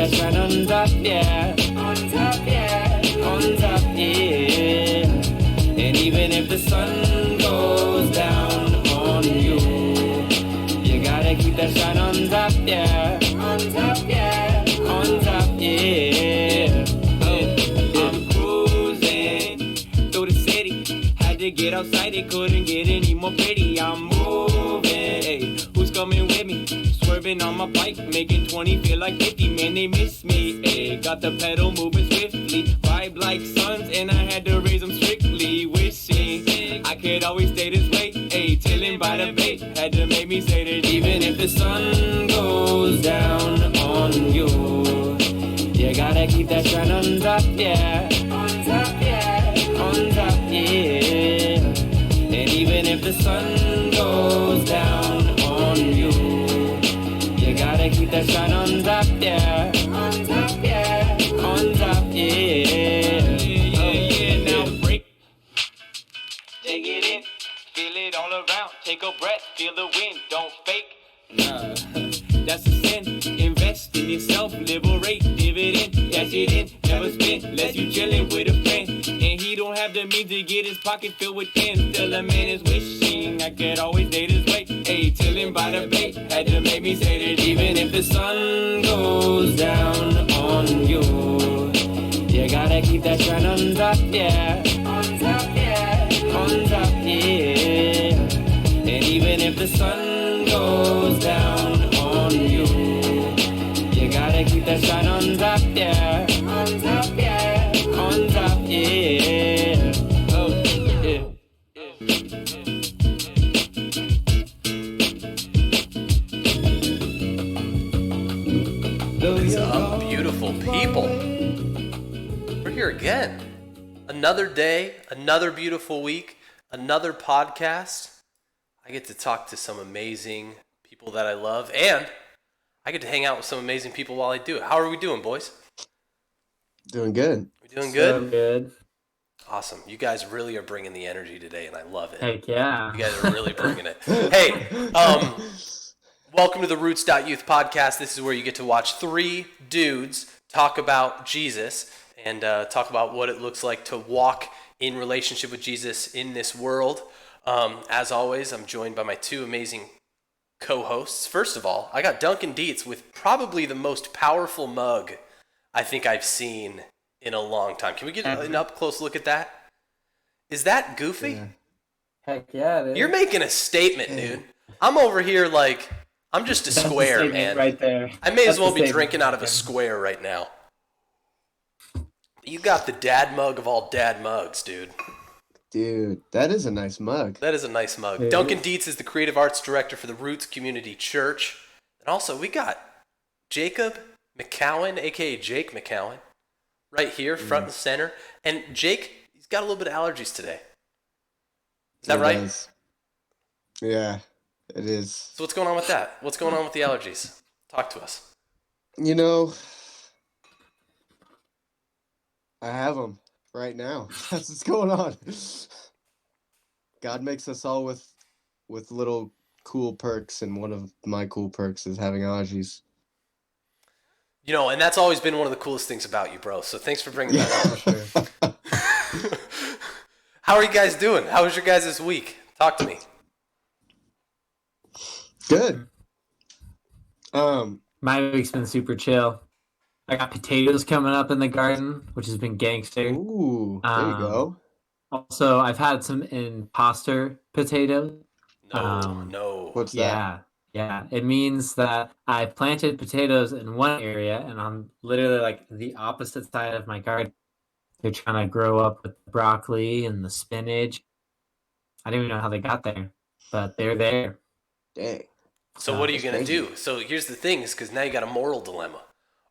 that shine on top, yeah. On top, yeah. On top, yeah. And even if the sun goes down on you, you gotta keep that shine on top, yeah. On top, yeah. On top, yeah. I'm cruising through the city. Had to get outside, it couldn't get any more pretty. I'm moving, hey, who's coming with me? Swerving on my bike, making 20 feel like 50. Man, they miss me, hey. Got the pedal moving swiftly. Vibe like suns, and I had to raise them strictly. Wishing I could always stay this way, hey. Chilling by the bay, had to make me say that even if the sun goes down on you, you gotta keep that shine on top, yeah. On top, yeah. On top, yeah. And even if the sun goes down on you, you gotta keep that shine on top, yeah. On top, yeah. On top, yeah. Yeah. Now break. Take it in. Feel it all around. Take a breath. Feel the wind. Don't fake. Nah, that's a sin. Invest in yourself. Liberate. Dividend. Cash it in. Never spend. Unless you chillin' with a friend. And he don't have the means to get his pocket filled with ends. Still a man is wishing I could always stay this way. Hey, chillin' by the bay. Had to make me say that even if the sun goes down on you, you gotta keep that shine on top, yeah. On top, yeah. On top, yeah. And even if the sun goes down on you, you gotta keep that shine on top, yeah. On top, yeah. On top, yeah. Oh, yeah. What's up, beautiful people? We're here again. Another day, another beautiful week, another podcast. I get to talk to some amazing people that I love, and I get to hang out with some amazing people while I do it. How are we doing, boys? Doing good. We doing good? So good. Awesome. You guys really are bringing the energy today, and I love it. Heck yeah. You guys are really bringing it. Hey, welcome to the Roots.Youth podcast. This is where you get to watch three dudes talk about Jesus and talk about what it looks like to walk in relationship with Jesus in this world. As always, I'm joined by my two amazing co-hosts. First of all, I got Duncan Dietz with probably the most powerful mug I think I've seen in a long time. Can we get an up-close look at that? Is that goofy? Yeah. Heck yeah, dude. You're making a statement, dude. I'm over here like, I'm just a That's square, statement man. right there. I may as That's well the be statement. drinking out of a square right now. You got the dad mug of all dad mugs, dude. Dude, that is a nice mug. That is a nice mug. It Duncan is. Dietz is the creative arts director for the Roots Community Church. And also, we got Jacob McCowan, a.k.a. Jake McCowan, right here, front and center. And Jake, he's got a little bit of allergies today. Is that It right? is. Yeah, it is. So what's going on with that? What's going on with the allergies? Talk to us. You know, I have them right now. That's what's going on. God makes us all with little cool perks, and one of my cool perks is having allergies. You know, and that's always been one of the coolest things about you, bro. So thanks for bringing that up. How are you guys doing? How was your guys this week? Talk to me. Good. My week's been super chill. I got potatoes coming up in the garden, which has been gangster. Ooh, there you go. Also, I've had some imposter potatoes. No. What's that? Yeah. It means that I planted potatoes in one area, and on literally like the opposite side of my garden, they're trying to grow up with the broccoli and the spinach. I don't even know how they got there, but they're there. Dang. So what are you That's gonna crazy. do? So here's the thing, is because now you got a moral dilemma.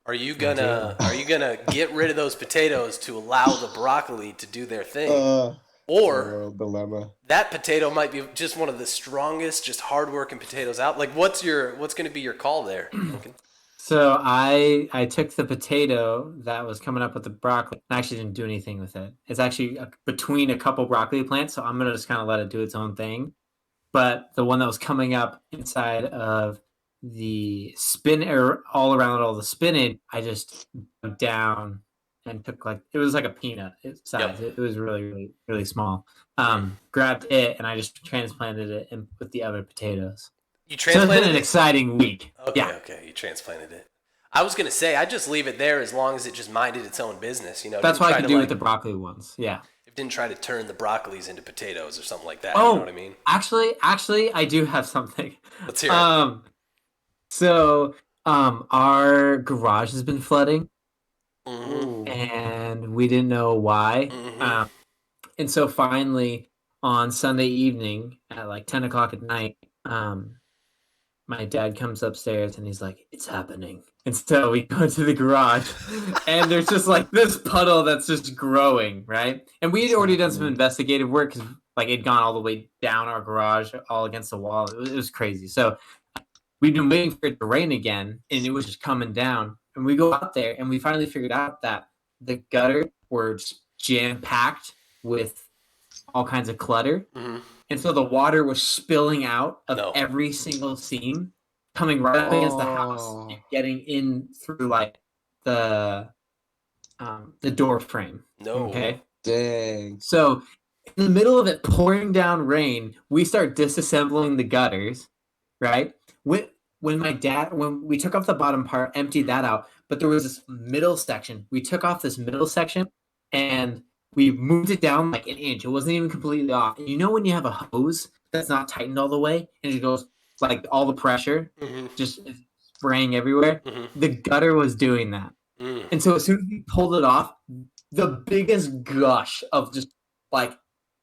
Are you gonna get rid of those potatoes to allow the broccoli to do their thing, or Moral dilemma. that potato might be just one of the strongest, just hardworking potatoes out? Like, what's gonna be your call there, Duncan? So I took the potato that was coming up with the broccoli. I actually didn't do anything with it. It's actually between a couple broccoli plants, so I'm gonna just kind of let it do its own thing. But the one that was coming up inside of the all around all the spinach, I just dug down and took it was like a peanut size. Yep. It was really, really, really small. Grabbed it and I just transplanted it and with the other potatoes. You So it's been transplanted an it? exciting week. Okay, Yeah. okay. You transplanted it. I was gonna say I just leave it there as long as it just minded its own business. You know, That's didn't what I try can to, do with the broccoli ones. Yeah. it didn't try to turn the broccolis into potatoes or something like that. You know what I mean? Actually, I do have something. Let's hear it. So, our garage has been flooding, Mm-hmm. and we didn't know why. Mm-hmm. And so finally, on Sunday evening at 10 o'clock at night, my dad comes upstairs and he's like, "It's happening." And so we go to the garage, and there's just this puddle that's just growing, right? And we had already done some investigative work because it'd gone all the way down our garage, all against the wall. It was crazy. So we'd been waiting for it to rain again, and it was just coming down. And we go out there, and we finally figured out that the gutter were jam packed with all kinds of clutter. Mm-hmm. And so the water was spilling out of No. every single seam, coming right up against the house, and getting in through the door frame. No. Okay. Dang. So in the middle of it pouring down rain, we start disassembling the gutters, right? When we took off the bottom part, emptied that out, but there was this middle section. We took off this middle section and we moved it down an inch. It wasn't even completely off. And you know when you have a hose that's not tightened all the way and it goes all the pressure just spraying everywhere? Mm-hmm. The gutter was doing that. Mm. And so as soon as we pulled it off, the biggest gush of just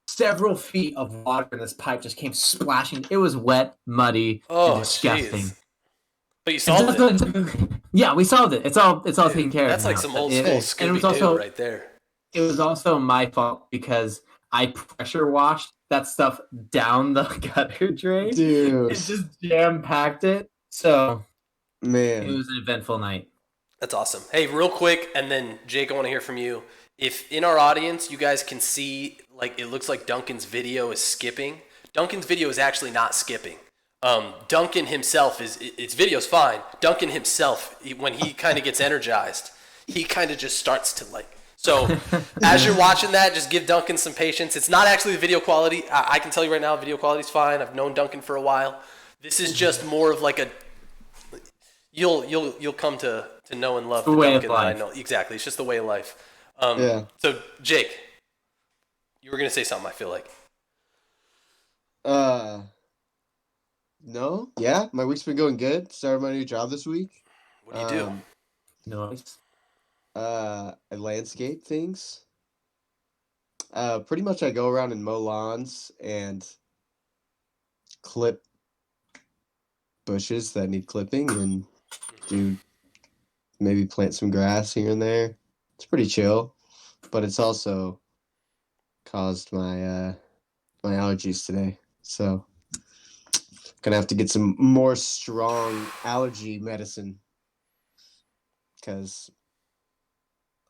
several feet of water in this pipe just came splashing. It was wet, muddy, and disgusting. Geez. But you solved it. Yeah, we solved it. It's all taken care of. That's now. some old school Scooby-Doo right there. It was also my fault because I pressure washed that stuff down the gutter drain. Dude. It just jam-packed it. So, man, it was an eventful night. That's awesome. Hey, real quick, and then Jake, I want to hear from you. If in our audience you guys can see, it looks like Duncan's video is skipping. Duncan's video is actually not skipping. Duncan himself his video's fine. Duncan himself, when he kind of gets energized, he kind of just starts to So as you're watching that, just give Duncan some patience. It's not actually the video quality. I can tell you right now, video quality's fine. I've known Duncan for a while. This is just more of you'll come to know and love the Duncan that I know. Exactly. It's just the way of life. Yeah. So Jake, you were gonna say something, I feel like. No. Yeah, my week's been going good. Started my new job this week. What do you do? Nice. I landscape things. Pretty much I go around and mow lawns and clip bushes that need clipping and do maybe plant some grass here and there. It's pretty chill, but it's also caused my my allergies today. So gonna have to get some more strong allergy medicine because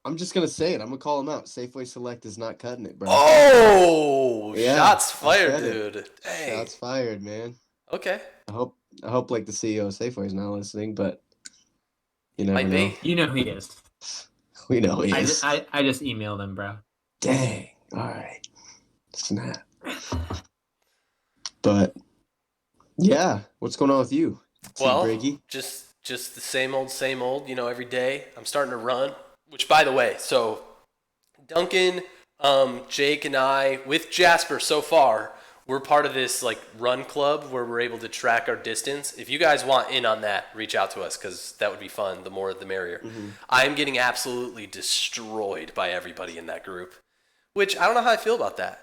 I'm just gonna say it. I'm gonna call them out. Safeway Select is not cutting it, bro. Oh, yeah, shots fired, dude. Dang. Shots fired, man. Okay. I hope the CEO of Safeway is not listening, but you never Might know. be. You know he is. We know he is. I just emailed him, bro. Dang. All right. Snap. But yeah, what's going on with you? Well, Briggy? just the same old, every day. I'm starting to run, which by the way, so Duncan, Jake and I with Jasper so far, we're part of this run club where we're able to track our distance. If you guys want in on that, reach out to us because that would be fun. The more the merrier. Mm-hmm. I am getting absolutely destroyed by everybody in that group, which I don't know how I feel about that.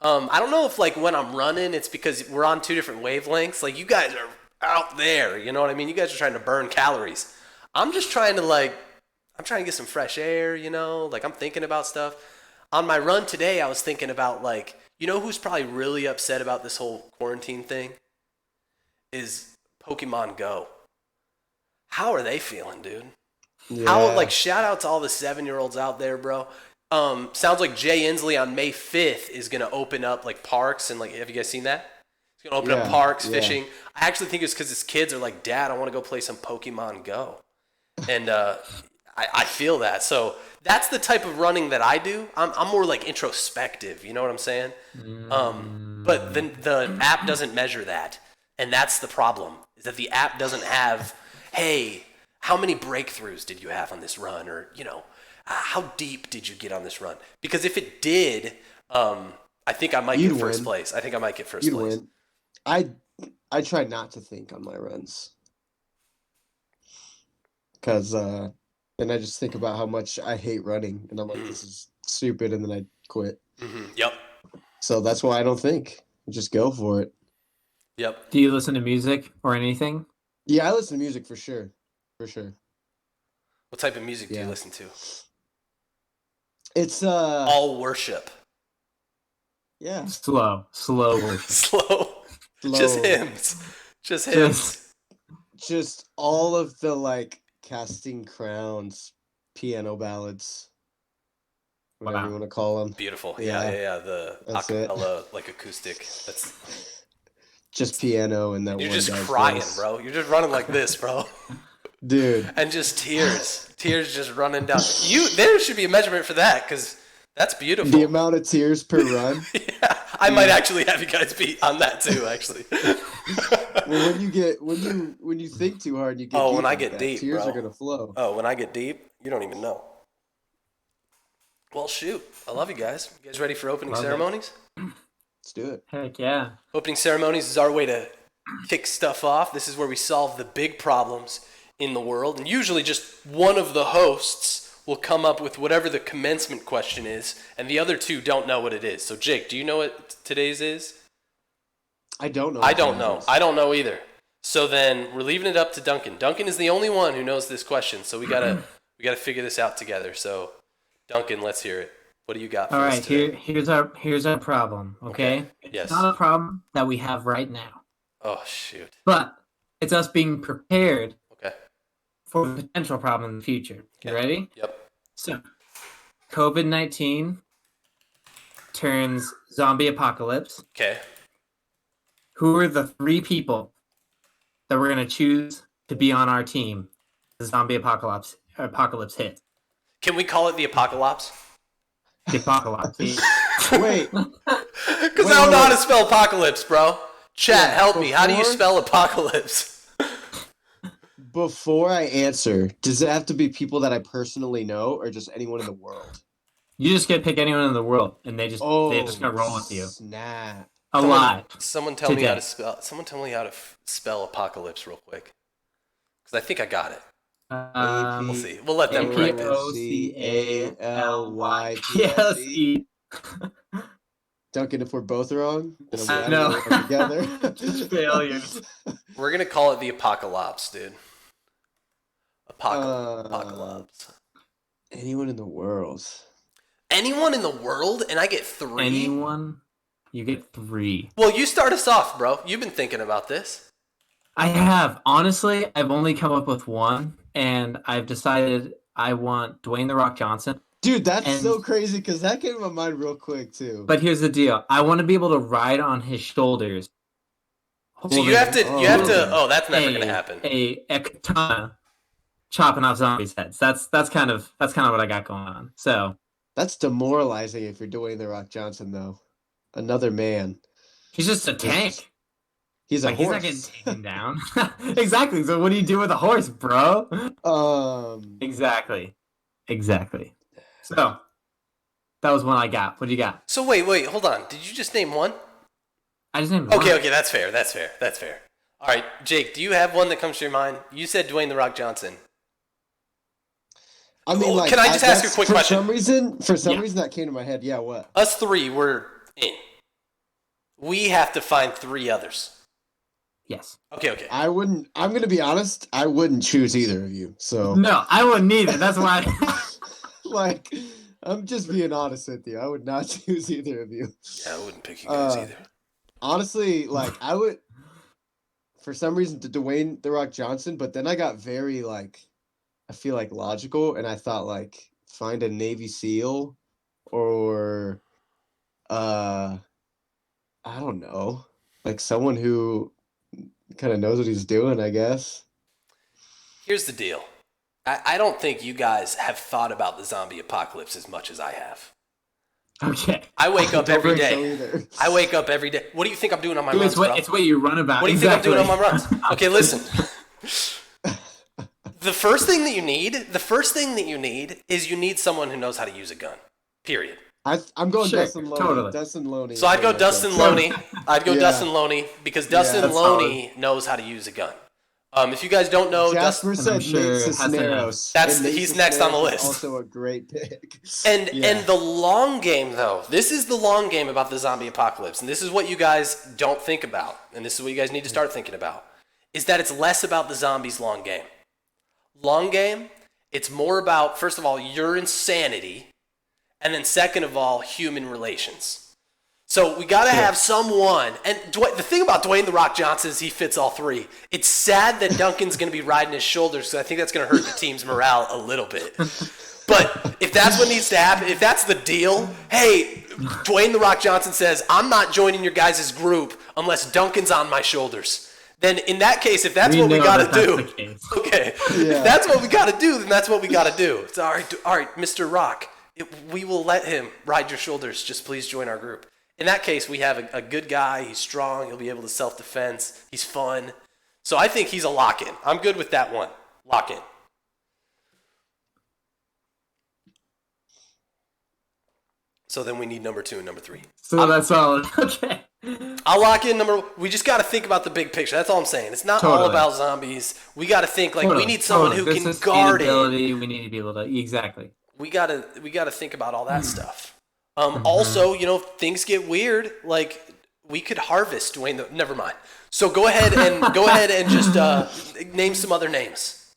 I don't know if when I'm running, it's because we're on two different wavelengths. You guys are out there, you know what I mean? You guys are trying to burn calories. I'm just trying to I'm trying to get some fresh air, I'm thinking about stuff. On my run today, I was thinking about who's probably really upset about this whole quarantine thing? Is Pokemon Go. How are they feeling, dude? Yeah. How shout out to all the 7-year-olds out there, bro. Sounds like Jay Inslee on May 5th is gonna open up parks and have you guys seen that? He's going to open up parks, yeah. fishing. I actually think it's because his kids are like, Dad, I want to go play some Pokemon Go. And I feel that. So that's the type of running that I do. I'm more like introspective. You know what I'm saying? But the app doesn't measure that. And that's the problem, is that the app doesn't have, hey, how many breakthroughs did you have on this run? Or, how deep did you get on this run? Because if it did, I think I might get first place. I think I might get first place. Win. I try not to think on my runs. Because then I just think about how much I hate running. And I'm like, this is stupid. And then I quit. Mm-hmm. Yep. So that's why I don't think. I just go for it. Yep. Do you listen to music or anything? Yeah, I listen to music for sure. For sure. What type of music do you listen to? It's all worship. Yeah. Slow worship. Slow. Just hymns. Just hymns. Just all of the like Casting Crowns piano ballads. Whatever you want to call them. Beautiful. Yeah. The acapella, like acoustic. That's just piano and that. You're just crying, bro. You're just running like this, bro. Dude. And just tears just running down. There should be a measurement for that, because that's beautiful. The amount of tears per run. Yeah, I might actually have you guys beat on that too. Actually. Well, when you think too hard, you get. Oh, when I get deep, tears bro. are gonna flow. Oh, when I get deep, you don't even know. Well, shoot, I love you guys. You guys ready for opening ceremonies? Let's do it. Heck yeah. Opening ceremonies is our way to kick stuff off. This is where we solve the big problems in the world, and usually just one of the hosts will come up with whatever the commencement question is, and the other two don't know what it is. So Jake, do you know what today's is? I don't know. I don't know. I don't know either. So then we're leaving it up to Duncan. Duncan is the only one who knows this question, so we gotta figure this out together. So Duncan, let's hear it. What do you got for us today? Here's our problem, okay? Yes. It's not a problem that we have right now. Oh shoot. But it's us being prepared Okay. for a potential problem in the future. You ready? Yep. So, COVID-19 turns zombie apocalypse. Okay. Who are the 3 people that we're going to choose to be on our team? The zombie apocalypse hit. Can we call it the apocalypse? The apocalypse. Wait. Because I don't know how to spell apocalypse, bro. Chat, help me. How do you spell apocalypse? Before I answer, does it have to be people that I personally know, or just anyone in the world? You just get to pick anyone in the world, and they're just gonna roll with you. Snap. Alive. Someone tell me how to spell. Someone tell me how to spell apocalypse real quick, because I think I got it. We'll see. We'll let them correct it. APOCALYPLC. Duncan, if we're both wrong, then I know. Together. Failures. We're gonna call it the apocalypse, dude. Apocalypse. Anyone in the world. Anyone in the world, and I get 3. Anyone, you get 3. Well, you start us off, bro. You've been thinking about this. I have. Honestly, I've only come up with 1, and I've decided I want Dwayne "The Rock" Johnson. Dude, that's so crazy, because that came to my mind real quick, too. But here's the deal. I want to be able to ride on his shoulders. So you have to, that's never going to happen. A katana chopping off zombies' heads. That's kind of what I got going on. So that's demoralizing if you're doing The Rock Johnson, though. Another man. He's just a tank. He's a horse. He's not getting taken down. Exactly. So what do you do with a horse, bro? Exactly. So that was one I got. What do you got? So wait, hold on. Did you just name 1? I just named 1. Okay, that's fair. All right, Jake, do you have one that comes to your mind? You said Dwayne "The Rock" Johnson. I mean, like, can I just ask you a quick question? For some reason that came to my head. Yeah, what? Us 3 were in. We have to find 3 others. Yes. Okay. I'm going to be honest. I wouldn't choose either of you. So no, I wouldn't either. That's why. Like, I'm just being honest with you. I would not choose either of you. Yeah, I wouldn't pick you guys either. Honestly, like, I would, for some reason, to Dwayne "The Rock" Johnson, but then I got very, like, I feel like logical, and I thought, like, find a Navy SEAL or, I don't know. like someone who kind of knows what he's doing, I guess. Here's the deal. I don't think you guys have thought about the zombie apocalypse as much as I have. Okay. I wake up don't every think so day. either. I wake up every day. What do you think I'm doing on my Dude, runs, bro? it's what you run about. What do you think I'm doing on my runs? Okay, listen. Uh, The first thing that you need is you need someone who knows how to use a gun. Period. I'm going Sure, Dustin Loney. totally. Dustin Loney. So I'd go Dustin Loney. I'd go Yeah. Dustin Loney because Dustin that's Loney knows how to use a gun. If you guys don't know, Jasper Dustin, I'm said sure Nate has Cisneros. That's- and Nate he's next on the Cisneros is list. Also a great pick. and the long game though, this is the long game about the zombie apocalypse, and this is what you guys don't think about, and this is what you guys need to start thinking about, is that it's less about the zombies' long game. Long game, it's more about, first of all, your insanity, and then second of all, human relations. So we got to have someone, and the thing about Dwayne "The Rock" Johnson is he fits all three. It's sad that Duncan's going to be riding his shoulders, because I think that's going to hurt the team's morale a little bit. But if that's what needs to happen, if that's the deal, hey, Dwayne "The Rock" Johnson says, I'm not joining your guys' group unless Duncan's on my shoulders. Then in that case, if that's what we know got that to do, that's the case. okay, Yeah. if that's what we got to do, then that's what we got to do. It's all right, Mr. Rock, we will let him ride your shoulders. Just please join our group. In that case, we have a good guy. He's strong. He'll be able to self-defense. He's fun. So I think he's a lock-in. I'm good with that one. Lock-in. So then we need number 2 and number 3. So that's all. Okay. I'll lock in number. We just got to think about the big picture. That's all I'm saying. It's not all Totally. about zombies. We got to think like we Totally, need someone totally. who can Business guard it. sustainability, we need to be able to exactly. We gotta think about all that stuff. Also, if things get weird, like we could harvest Dwayne. Never mind. So go ahead and just name some other names.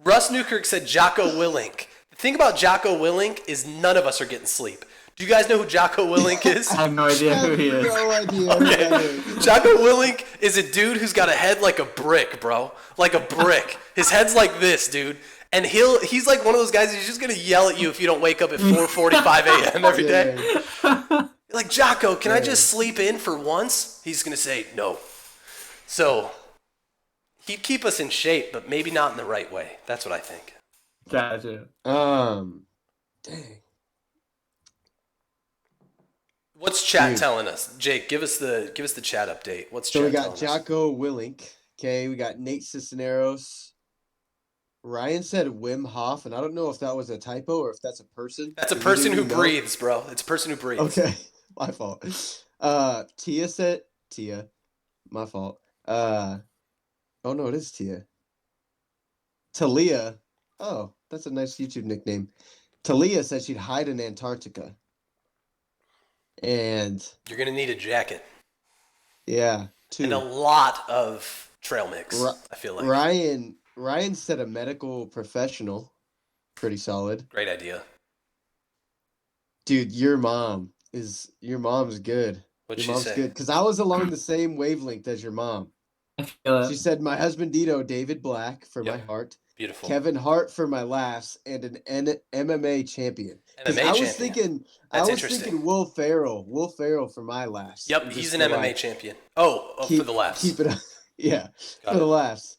Russ Newkirk said Jocko Willink. The thing about Jocko Willink is none of us are getting sleep. Do you guys know who Jocko Willink is? I have no idea who he is. No idea. who that is. Jocko Willink is a dude who's got a head like a brick, bro. Like a brick. His head's like this, dude. And he's like one of those guys who's just gonna yell at you if you don't wake up at 4:45 a.m. every day. Yeah. Like, Jocko, can I just sleep in for once? He's gonna say no. So he'd keep us in shape, but maybe not in the right way. That's what I think. Gotcha. Dang. What's chat Dude. telling us? Jake, give us the chat update. What's So chat we got telling us? Jocko Willink. Okay, we got Nate Cisneros. Ryan said Wim Hof, and I don't know if that was a typo or if that's a person. That's a Does person who anyone know? breathes, bro. It's a person who breathes. Okay, my fault. Tia said Tia. My fault. Oh no, it is Tia. Talia. Oh, that's a nice YouTube nickname. Talia said she'd hide in Antarctica. And You're gonna need a jacket yeah, two. and a lot of trail mix. Ri- I feel like Ryan said a medical professional. Pretty solid. great idea. Dude, your mom's good. What'd Your she mom's say? good. Because I was along the same wavelength as your mom. I feel She said my husband Dito, David Black for my Yep. heart, Beautiful. Kevin Hart for my laughs, and an MMA champion. 'Cause MMA I was champion. thinking interesting. Will Ferrell for my laughs. Yep, And he's just an to, MMA like, champion. Oh, for the laughs. Keep it up. Yeah, Got for it. the laughs.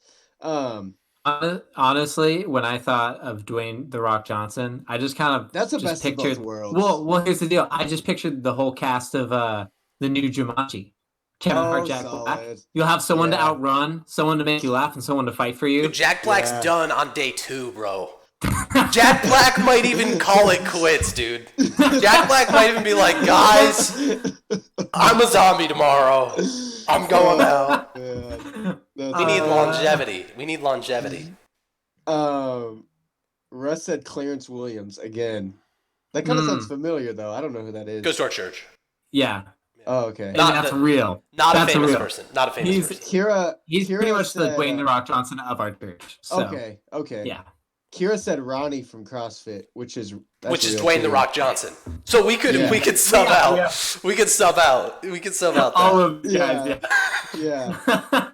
honestly, when I thought of Dwayne "The Rock" Johnson, I just kind of That's the just best of both pictured. worlds. Well, here's the deal. I just pictured the whole cast of the new Jumanji. Kevin Hart, Jack Black. solid. You'll have someone to Yeah. outrun, someone to make you laugh, and someone to fight for you. Dude, Jack Black's Yeah. done on day 2, bro. Jack Black might even call it quits, dude. Jack Black might even be like, guys, I'm a zombie tomorrow. I'm going out. Yeah. That's We need Uh, longevity. We need longevity. Russ said Clarence Williams again. That kind of sounds familiar, though. I don't know who that is. Goes to our church. Yeah, Oh, okay. and Not that's the- real. Not That's a famous real. person. Not a famous He's- person. Kira pretty much the said, Dwayne "The Rock" Johnson of our church. So, Okay. Yeah. Kira said Ronnie from CrossFit, which is Which is real Dwayne too. "The Rock" Johnson. So we could sub Yeah, out. yeah. We could sub out. We could sub out All that. of the guys. Yeah.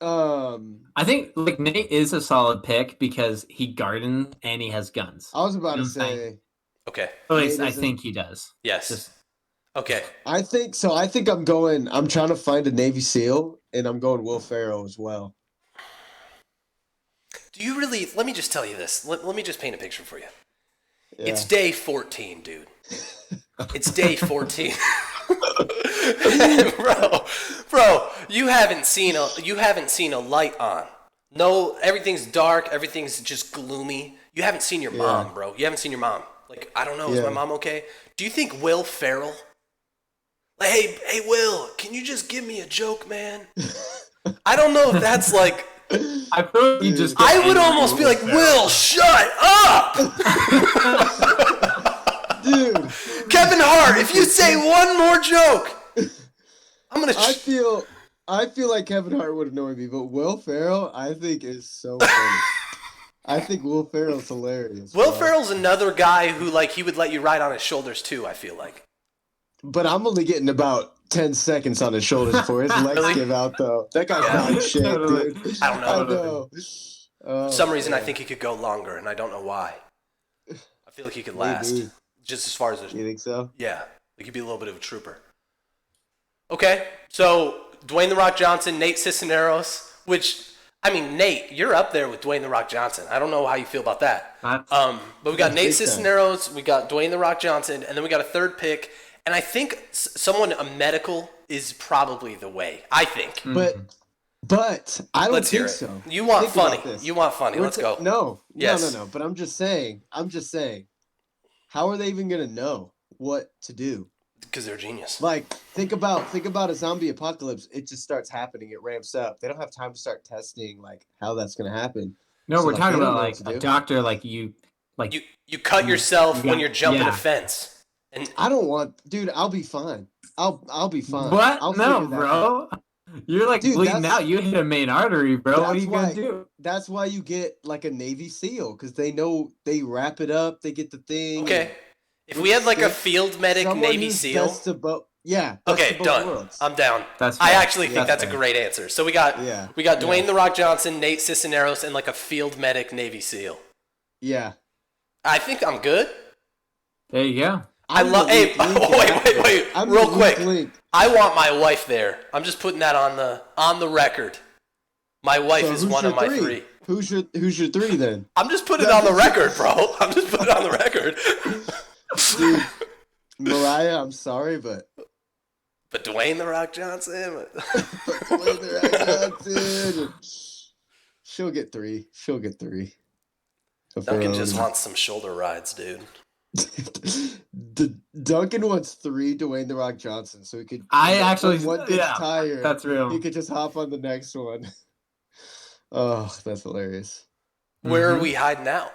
I think like Nate is a solid pick because he gardens and he has guns. I was about to You know what I'm say Okay. At least Nate I is a- think he does. Yes. Just- Okay. I think so. I'm trying to find a Navy SEAL, and I'm going Will Ferrell as well. Do you really? Let me just tell you this. Let me just paint a picture for you. Yeah. It's day 14, dude. It's day 14. bro, you haven't seen a light on. No, everything's dark. Everything's just gloomy. You haven't seen your mom, bro. You haven't seen your mom. Like, I don't know. Is my mom okay? Do you think Will Ferrell? Like, hey, Will, can you just give me a joke, man? I don't know if that's like. I feel like you just. I would almost be like, Will, shut up, Dude. Kevin Hart. If you say one more joke, I'm gonna. I feel like Kevin Hart would annoy me, but Will Ferrell, I think, is so funny. I think Will Ferrell's hilarious. Will Ferrell's another guy who, like, he would let you ride on his shoulders too, I feel like. But I'm only getting about 10 seconds on his shoulders before his legs Really? give out, though. That guy's not in shape, dude. I don't know. Oh, For some reason, I think he could go longer, and I don't know why. I feel like he could last. Maybe. Just as far as You think so? yeah, like he'd be a little bit of a trooper. Okay, so Dwayne The Rock Johnson, Nate Cisneros, which, I mean, Nate, you're up there with Dwayne The Rock Johnson. I don't know how you feel about that. But we got Nate Cisneros, we got Dwayne The Rock Johnson, and then we got a third pick. And I think someone a medical is probably the way. I think. But I don't Let's hear think it. so. You want Think funny. about this. You want funny. Let's go. No. Yes. No. But I'm just saying. How are they even gonna know what to do? Because they're genius. Like, think about a zombie apocalypse. It just starts happening. It ramps up. They don't have time to start testing like how that's gonna happen. No, So, we're like, talking they don't about know like what to a do. doctor, like You cut yourself when you're jumping a fence. And I don't want, dude. I'll be fine. I'll be fine. What? I'll No, figure that bro. out. You're like Dude, bleeding that's- out. You hit a main artery, bro. What are that's you gonna why- do? That's why you get like a Navy SEAL, because they know they wrap it up. They get the thing. okay, if we had like a field medic Someone Navy who's SEAL. best of both. Yeah. best Okay, of both done. worlds. I'm down. That's I fair. actually think that's a great answer. So we got Dwayne The Rock Johnson, Nate Cisneros, and like a field medic Navy SEAL. Yeah. I think I'm good. There you go. I love. Hey, wait, I'm real the quick. weak link. I want my wife there. I'm just putting that on the record. My wife So is who's one your of my three. Who's your three then? I'm just putting it on the record, bro. I'm just putting it on the record. Dude, Mariah, I'm sorry, but But Dwayne The Rock Johnson. Dwayne The Rock Johnson. She'll get three. Of her Duncan own. just wants some shoulder rides, dude. Duncan wants 3 Dwayne The Rock Johnson, so he could. I actually, when one gets tired, that's real. he could just hop on the next one. Oh, that's hilarious. Where are we hiding out?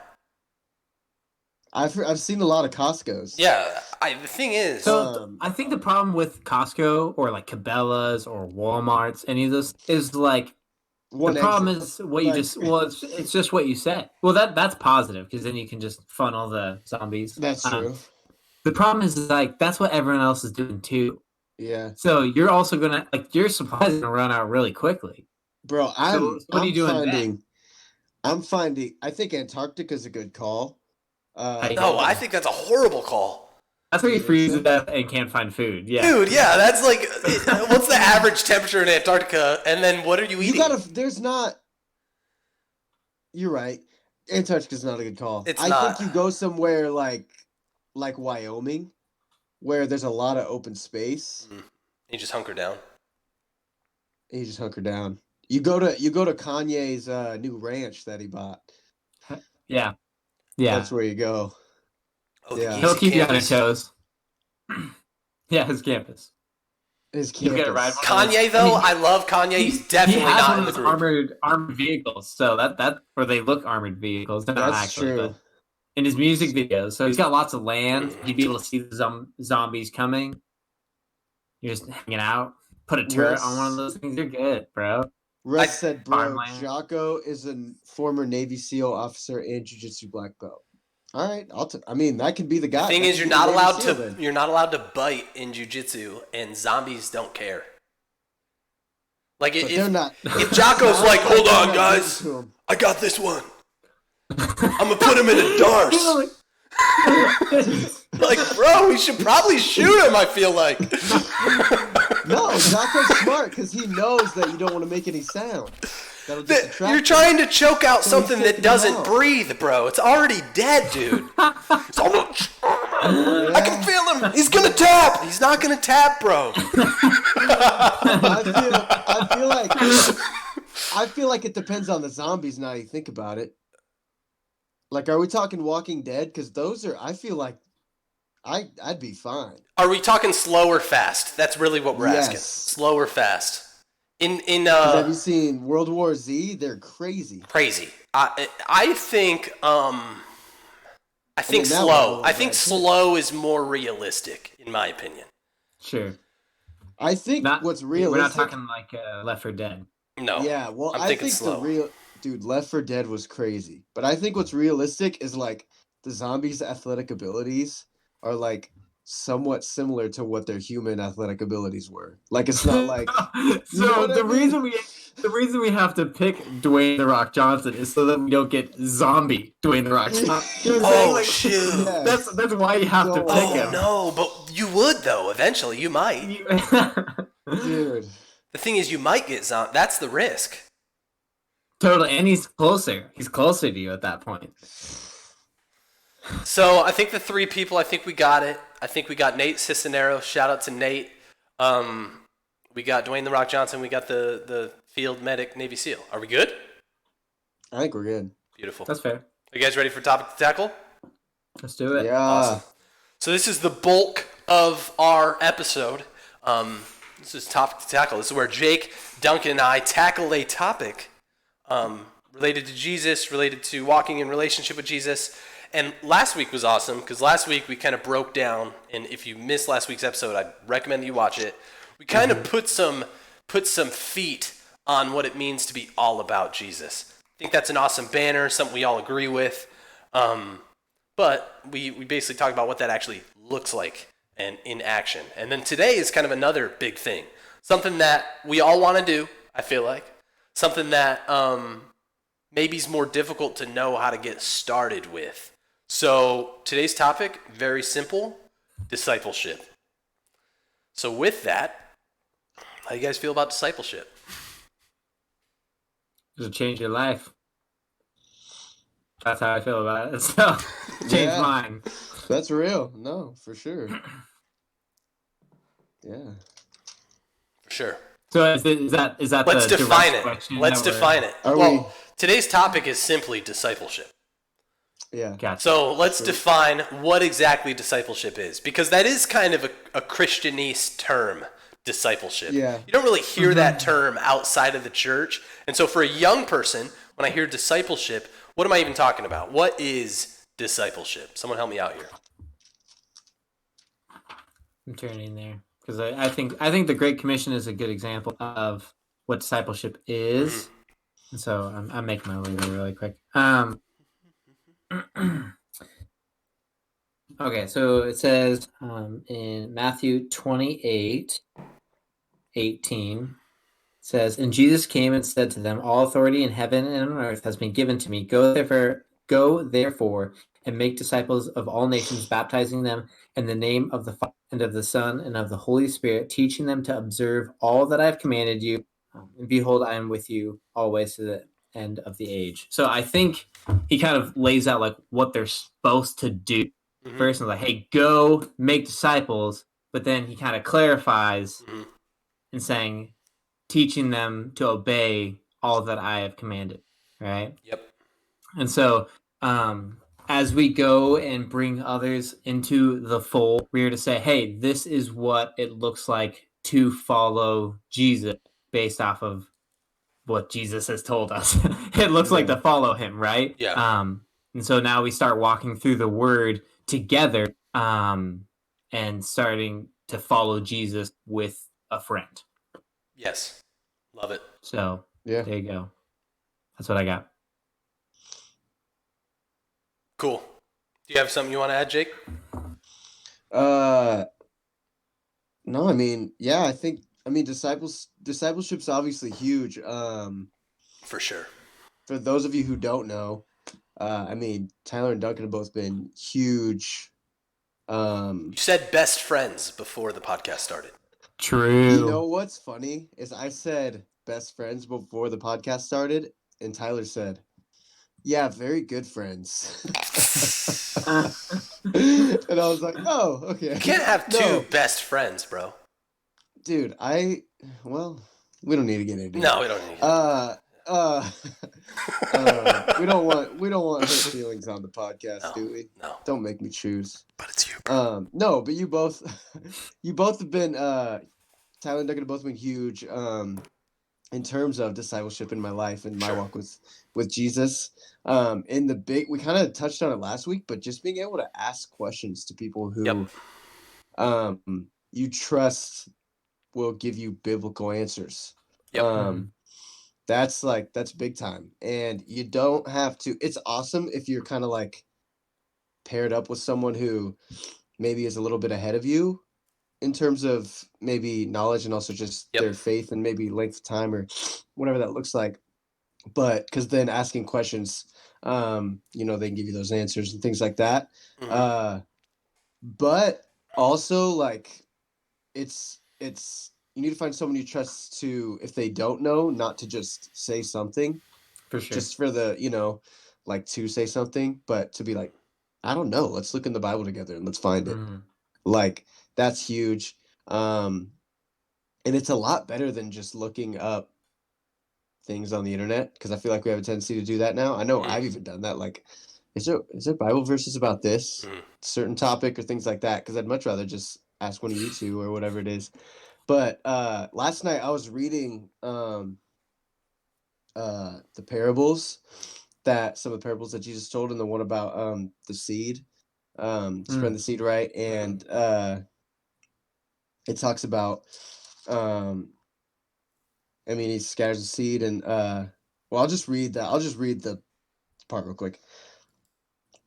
I've seen a lot of Costco's. Yeah, the thing is, So I think the problem with Costco or like Cabela's or Walmart's, any of those, is like One the problem exit. is what you just. Well, it's just what you said. Well, that's positive because then you can just funnel the zombies. That's true. The problem is like that's what everyone else is doing too. Yeah, So you're also gonna like your supplies are gonna run out really quickly. bro. What are you doing then? I'm finding. I think Antarctica's a good call. no, I think that's a horrible call. That's where you freeze to death and can't find food. Yeah, Dude, yeah, that's like, what's the average temperature in Antarctica? And then what are you eating? There's not. You're right. Antarctica's not a good call. It's I not. think you go somewhere like Wyoming, where there's a lot of open space. You just hunker down. And you just hunker down. You go to Kanye's new ranch that he bought. yeah. That's where you go. Oh, Yeah. the He'll Yeezy keep you on campus. his toes. Yeah, his campus. His You'll get a campus. ride. Kanye, though, I love Kanye. He's definitely he has not one in of the those group. armored vehicles, so that or they look armored vehicles. They're not That's actually, true. but in his music videos, so he's got lots of land. You'd be able to see the zombies coming. You're just hanging out. Put a turret on one of those things. You're good, bro. Russ said, bro, farmland. Jocko is a former Navy SEAL officer and Jiu-Jitsu black belt. All right, I mean, that could be the guy. The thing That is, could you're be not the Navy allowed SEAL to. then. You're not allowed to bite in jujitsu, and zombies don't care. Like But they're not. if Jocko's like, hold They're on, not guys, good to 'em. I got this one. I'm gonna put him in a darce. Like, bro, we should probably shoot him, I feel like. No, Jocko's smart because he knows that you don't want to make any sound. That'll just attract You're him. trying to choke out So something he's that taking him doesn't out. breathe, bro. It's already dead, dude. I can feel him. He's gonna tap. He's not gonna tap, bro. I feel like it depends on the zombies now you think about it. Like, are we talking Walking Dead? Because those are, I feel like I'd be fine. Are we talking slow or fast? That's really what we're asking. Yes. Slow or fast? Have you seen World War Z? They're crazy. Crazy. I think now slow. we're I think slow is more realistic, in my opinion. Sure. I think what's realistic. We're not talking like Left 4 Dead. No. Yeah, well, I'm I thinking think slow. dude, Left 4 Dead was crazy. But I think what's realistic is like the zombies' athletic abilities are like somewhat similar to what their human athletic abilities were. Like, it's not like So know what the I mean? reason we have to pick Dwayne "The Rock" Johnson is so that we don't get zombie Dwayne "The Rock" Johnson. You know what I'm saying? Oh, Like, shoot. Yes. That's why you have to So- pick Oh, him. no. But you would, though. Eventually, you might. Dude. The thing is, you might get zombie. That's the risk. Totally, and he's closer. He's closer to you at that point. So I think the three people, I think we got it. I think we got Nate Cisneros. Shout out to Nate. We got Dwayne "The Rock" Johnson. We got the field medic Navy SEAL. Are we good? I think we're good. Beautiful. That's fair. Are you guys ready for topic to tackle? Let's do it. Yeah. Awesome. So this is the bulk of our episode. This is topic to tackle. This is where Jake, Duncan, and I tackle a topic related to Jesus, related to walking in relationship with Jesus. And last week was awesome because last week we kind of broke down. And if you missed last week's episode, I'd recommend that you watch it. We kind of put some feet on what it means to be all about Jesus. I think that's an awesome banner, something we all agree with. But we basically talk about what that actually looks like and in action. And then today is kind of another big thing. Something that we all want to do, I feel like. Something that maybe is more difficult to know how to get started with. So today's topic, very simple, discipleship. So with that, how do you guys feel about discipleship? It'll change your life. That's how I feel about it. So, change Yeah. mine. That's real. No, for sure. Yeah. For sure. So is that Let's the define direct it. question Let's that we're- define it. Are Well, today's topic is simply discipleship. Yeah. Gotcha. So let's define what exactly discipleship is, because that is kind of a Christianese term, discipleship. Yeah. You don't really hear that term outside of the church. And so for a young person, when I hear discipleship, what am I even talking about? What is discipleship? Someone help me out here. I'm turning there because I think the Great Commission is a good example of what discipleship is. And so I'm making my way there really quick. Okay, so it says in Matthew 28:18, it says, "And Jesus came and said to them, All authority in heaven and on earth has been given to me. Go therefore, and make disciples of all nations, baptizing them in the name of the Father and of the Son and of the Holy Spirit, teaching them to observe all that I have commanded you. And behold, I am with you always to the end of the age." So I think he kind of lays out like what they're supposed to do first, and like, hey, go make disciples. But then he kind of clarifies in saying, teaching them to obey all that I have commanded. Right. Yep. And so, as we go and bring others into the fold, we are to say, hey, this is what it looks like to follow Jesus based off of what Jesus has told us. It looks like to follow him, right? Yeah. And so now we start walking through the word together and starting to follow Jesus with a friend. Yes. Love it. So Yeah. there you go. That's what I got. Cool. Do you have something you want to add, Jake? No, I mean, yeah, I mean discipleship's obviously huge. For sure. For those of you who don't know, I mean, Tyler and Duncan have both been huge You said best friends before the podcast started. True. You know what's funny is I said best friends before the podcast started, and Tyler said, "Yeah, very good friends." And I was like, "Oh, okay." You can't have two best friends, bro. Dude, we don't need to get into it. No, we don't need to. We don't want hurt feelings on the podcast, No, do we? no. Don't make me choose. But it's you, bro. No, but you both have been Tyler and Duncan have both been huge in terms of discipleship in my life and my walk with Jesus. In the big, we kind of touched on it last week, but just being able to ask questions to people who you trust will give you biblical answers. Yep. That's big time. And you don't have to, it's awesome if you're kind of like paired up with someone who maybe is a little bit ahead of you in terms of maybe knowledge and also just their faith and maybe length of time or whatever that looks like. But because then asking questions, they can give you those answers and things like that. But also like it's you need to find someone you trust to, if they don't know, not to just say something For sure. just for the, like to say something, but to be like, I don't know, let's look in the Bible together and let's find it. Like that's huge. And it's a lot better than just looking up things on the internet, because I feel like we have a tendency to do that now. I know I've even done that. Like, is there Bible verses about this certain topic or things like that? Because I'd much rather just ask one of you two or whatever it is. But last night I was reading the parables some of the parables that Jesus told, and the one about the seed, spreading the seed right, and it talks about he scatters the seed, and I'll just read the part real quick.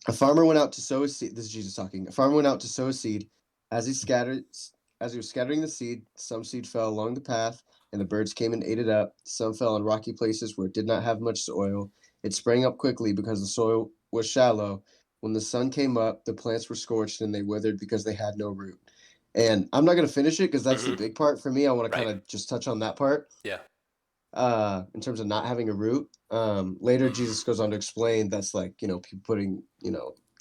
A farmer went out to sow a seed. This is Jesus talking. A farmer went out to sow a seed. As he was scattering the seed, some seed fell along the path, and the birds came and ate it up. Some fell in rocky places where it did not have much soil. It sprang up quickly because the soil was shallow. When the sun came up, the plants were scorched and they withered because they had no root. And I'm not going to finish it because that's the big part for me. I want to kind of just touch on that part. Yeah. In terms of not having a root. Later, Jesus goes on to explain that's like, people putting,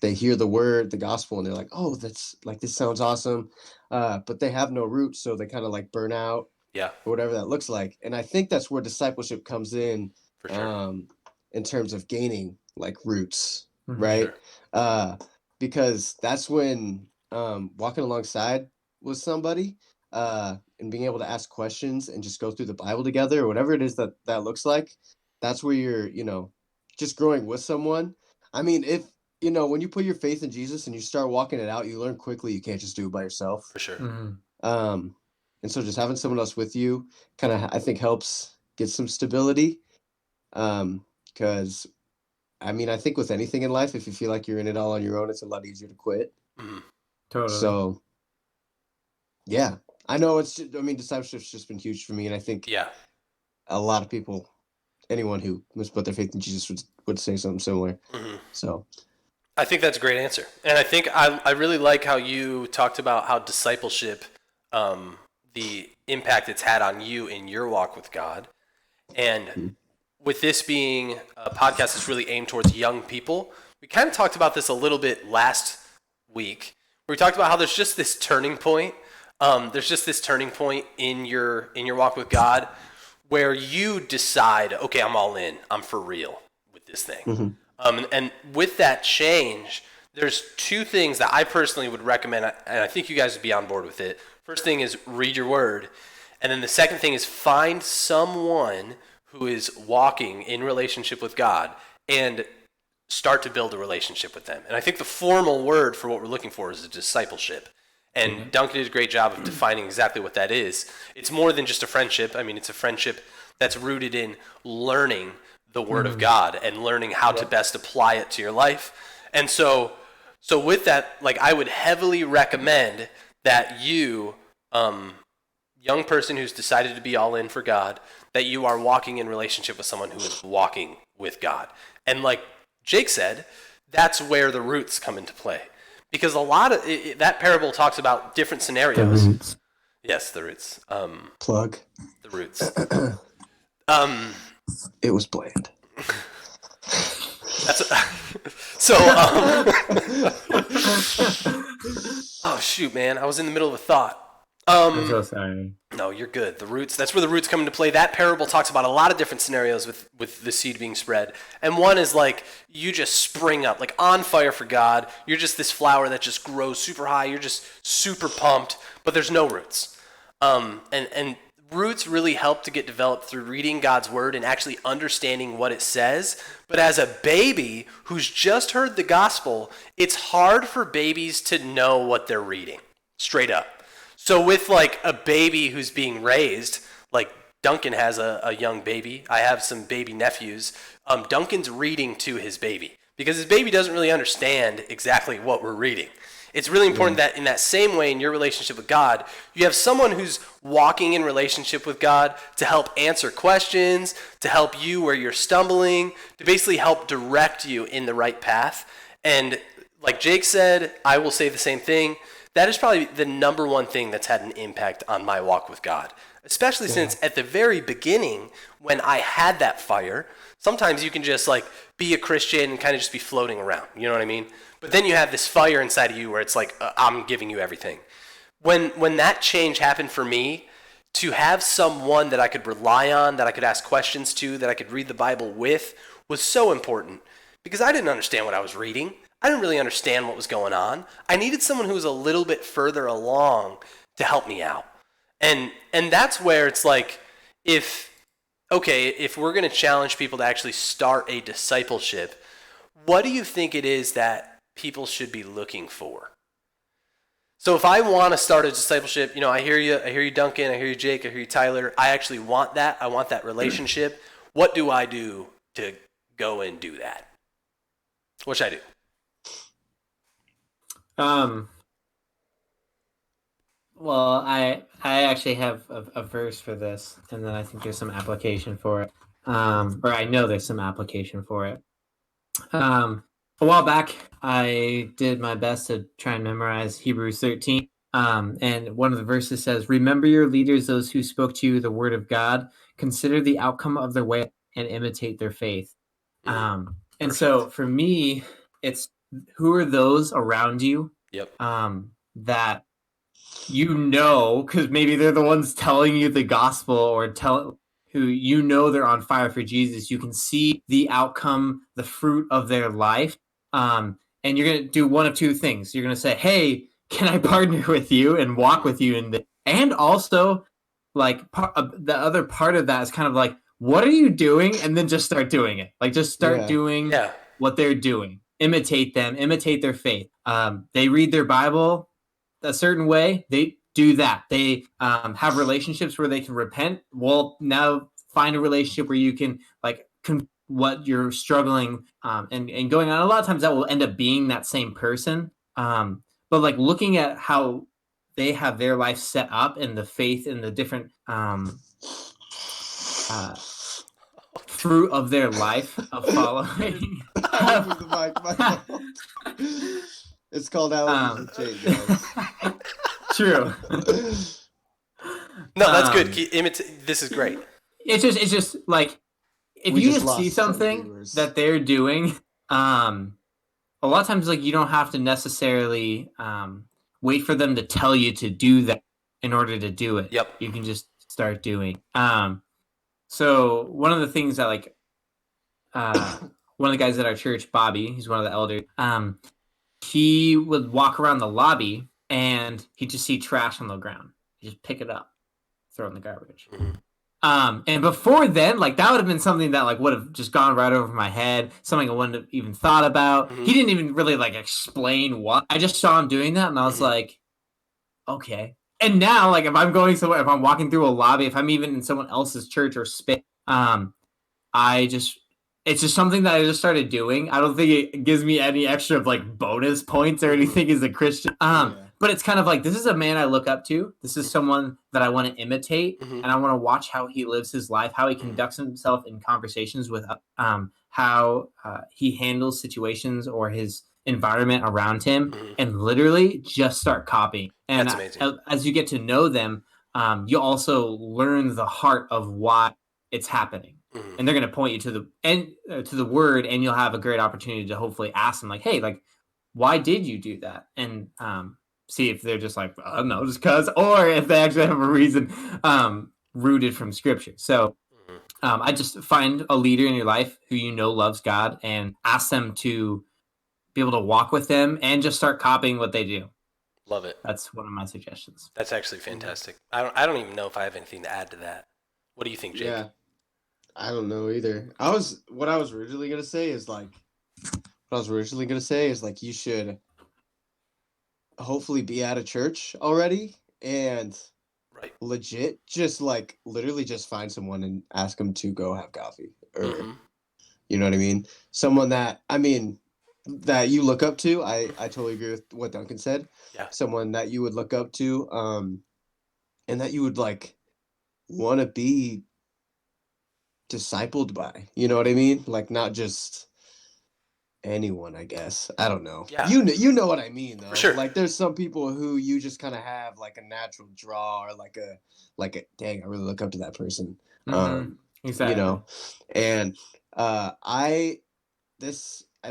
they hear the word, the gospel, and they're like, oh, that's like, this sounds awesome. But they have no root, so they kind of like burn out. Yeah. Or whatever that looks like. And I think that's where discipleship comes in. For sure. In terms of gaining like roots, right? Sure. Because that's when walking alongside with somebody and being able to ask questions and just go through the Bible together or whatever it is that looks like, that's where you're, just growing with someone. I mean, if, when you put your faith in Jesus and you start walking it out, you learn quickly you can't just do it by yourself. For sure. And so just having someone else with you kind of, I think, helps get some stability. Because, I think with anything in life, if you feel like you're in it all on your own, it's a lot easier to quit. Totally. So, yeah. I know discipleship's just been huge for me, and I think a lot of people, anyone who must put their faith in Jesus would say something similar. So, I think that's a great answer, and I think I really like how you talked about how discipleship, the impact it's had on you in your walk with God, and with this being a podcast that's really aimed towards young people, we kind of talked about this a little bit last week, where we talked about how there's just this turning point. There's just this turning point in your walk with God where you decide, okay, I'm all in. I'm for real with this thing. And with that change, there's two things that I personally would recommend, and I think you guys would be on board with it. First thing is read your word. And then the second thing is find someone who is walking in relationship with God and start to build a relationship with them. And I think the formal word for what we're looking for is a discipleship. And Duncan did a great job of defining exactly what that is. It's more than just a friendship. It's a friendship that's rooted in learning the Word of God and learning how to best apply it to your life. And so with that, like, I would heavily recommend that you, young person who's decided to be all in for God, that you are walking in relationship with someone who is walking with God. And like Jake said, that's where the roots come into play. because a lot of that parable talks about different scenarios. Roots. Yes, the roots. Plug. The roots. It was bland. That's so. Oh shoot, man! I was in the middle of a thought. I'm so sorry. No, you're good. The roots. That's where the roots come into play. That parable talks about a lot of different scenarios with the seed being spread. And one is like you just spring up, like on fire for God. You're just this flower that just grows super high. You're just super pumped, but there's no roots. And roots really help to get developed through reading God's word and actually understanding what it says. But as a baby who's just heard the gospel, it's hard for babies to know what they're reading, straight up. So with like a baby who's being raised, like Duncan has a young baby. I have some baby nephews. Duncan's reading to his baby because his baby doesn't really understand exactly what we're reading. It's really important that in that same way in your relationship with God, you have someone who's walking in relationship with God to help answer questions, to help you where you're stumbling, to basically help direct you in the right path. And like Jake said, I will say the same thing. That is probably the number one thing that's had an impact on my walk with God, especially since at the very beginning when I had that fire, sometimes you can just like be a Christian and kind of just be floating around, you know what I mean? But then you have this fire inside of you where it's like, I'm giving you everything. When that change happened for me, to have someone that I could rely on, that I could ask questions to, that I could read the Bible with, was so important because I didn't understand what I was reading. I didn't really understand what was going on. I needed someone who was a little bit further along to help me out. And that's where it's like, if we're going to challenge people to actually start a discipleship, what do you think it is that people should be looking for? So if I want to start a discipleship, I hear you, Duncan, I hear you, Jake, I hear you, Tyler. I actually want that. I want that relationship. What do I do to go and do that? What should I do? Well, I actually have a verse for this, and then I think there's some application for it. Or I know there's some application for it. A while back, I did my best to try and memorize Hebrews 13. And one of the verses says, "Remember your leaders, those who spoke to you the word of God. Consider the outcome of their way and imitate their faith." And so for me, it's who are those around you that because maybe they're the ones telling you the gospel or who they're on fire for Jesus. You can see the outcome, the fruit of their life. And you're going to do one of two things. You're going to say, hey, can I partner with you and walk with you? And also, like, the other part of that is kind of like, what are you doing? And then just start doing it. Like, just start doing what they're doing. Imitate them, imitate their faith. They read their Bible a certain way. They do that. They have relationships where they can repent. Well, now find a relationship where you can, like, what you're struggling and going on. A lot of times that will end up being that same person. But like looking at how they have their life set up and the faith and the different fruit of their life of following. It's called Allergies, guys. True. No, that's good. This is great. It's just like, if you just see something that they're doing, a lot of times, like, you don't have to necessarily wait for them to tell you to do that in order to do it. Yep. You can just start doing. So one of the things that, like, one of the guys at our church, Bobby, he's one of the elders, he would walk around the lobby and he'd just see trash on the ground. He'd just pick it up, throw it in the garbage. Mm-hmm. And before then, like, that would have been something that, like, would have just gone right over my head, something I wouldn't have even thought about. Mm-hmm. He didn't even really, like, explain what. I just saw him doing that, and I was like, okay. And now, like, if I'm going somewhere, if I'm walking through a lobby, if I'm even in someone else's church or space, it's just something that I just started doing. I don't think it gives me any extra, like, bonus points or anything as a Christian. But it's kind of like, this is a man I look up to. This is someone that I want to imitate, and I want to watch how he lives his life, how he conducts himself in conversations with, how he handles situations or his environment around him Mhm. and literally just start copying. And That's amazing. as you get to know them, you also learn the heart of why it's happening. Mhm. And they're going to point you to the word, and you'll have a great opportunity to hopefully ask them, like, hey, like, why did you do that? And see if they're just like, I don't know, just because, or if they actually have a reason rooted from scripture. So Mhm. I just find a leader in your life who you know loves God and ask them to be able to walk with them and just start copying what they do. Love it. That's one of my suggestions. That's actually fantastic. I don't even know if I have anything to add to that. What do you think, Jake? Yeah, I don't know either. What I was originally gonna say is like you should hopefully be at a church already and Right. legit just like literally just find someone and ask them to go have coffee, or Mhm. you know what I mean? Someone that that you look up to. I totally agree with what Duncan said. Yeah. Someone that you would look up to, and that you would like want to be discipled by. You know what I mean? Like not just anyone, I guess. I don't know. Yeah. You know what I mean though. For sure. Like there's some people who you just kind of have like a natural draw, or like a dang, I really look up to that person. Exactly. You know. And I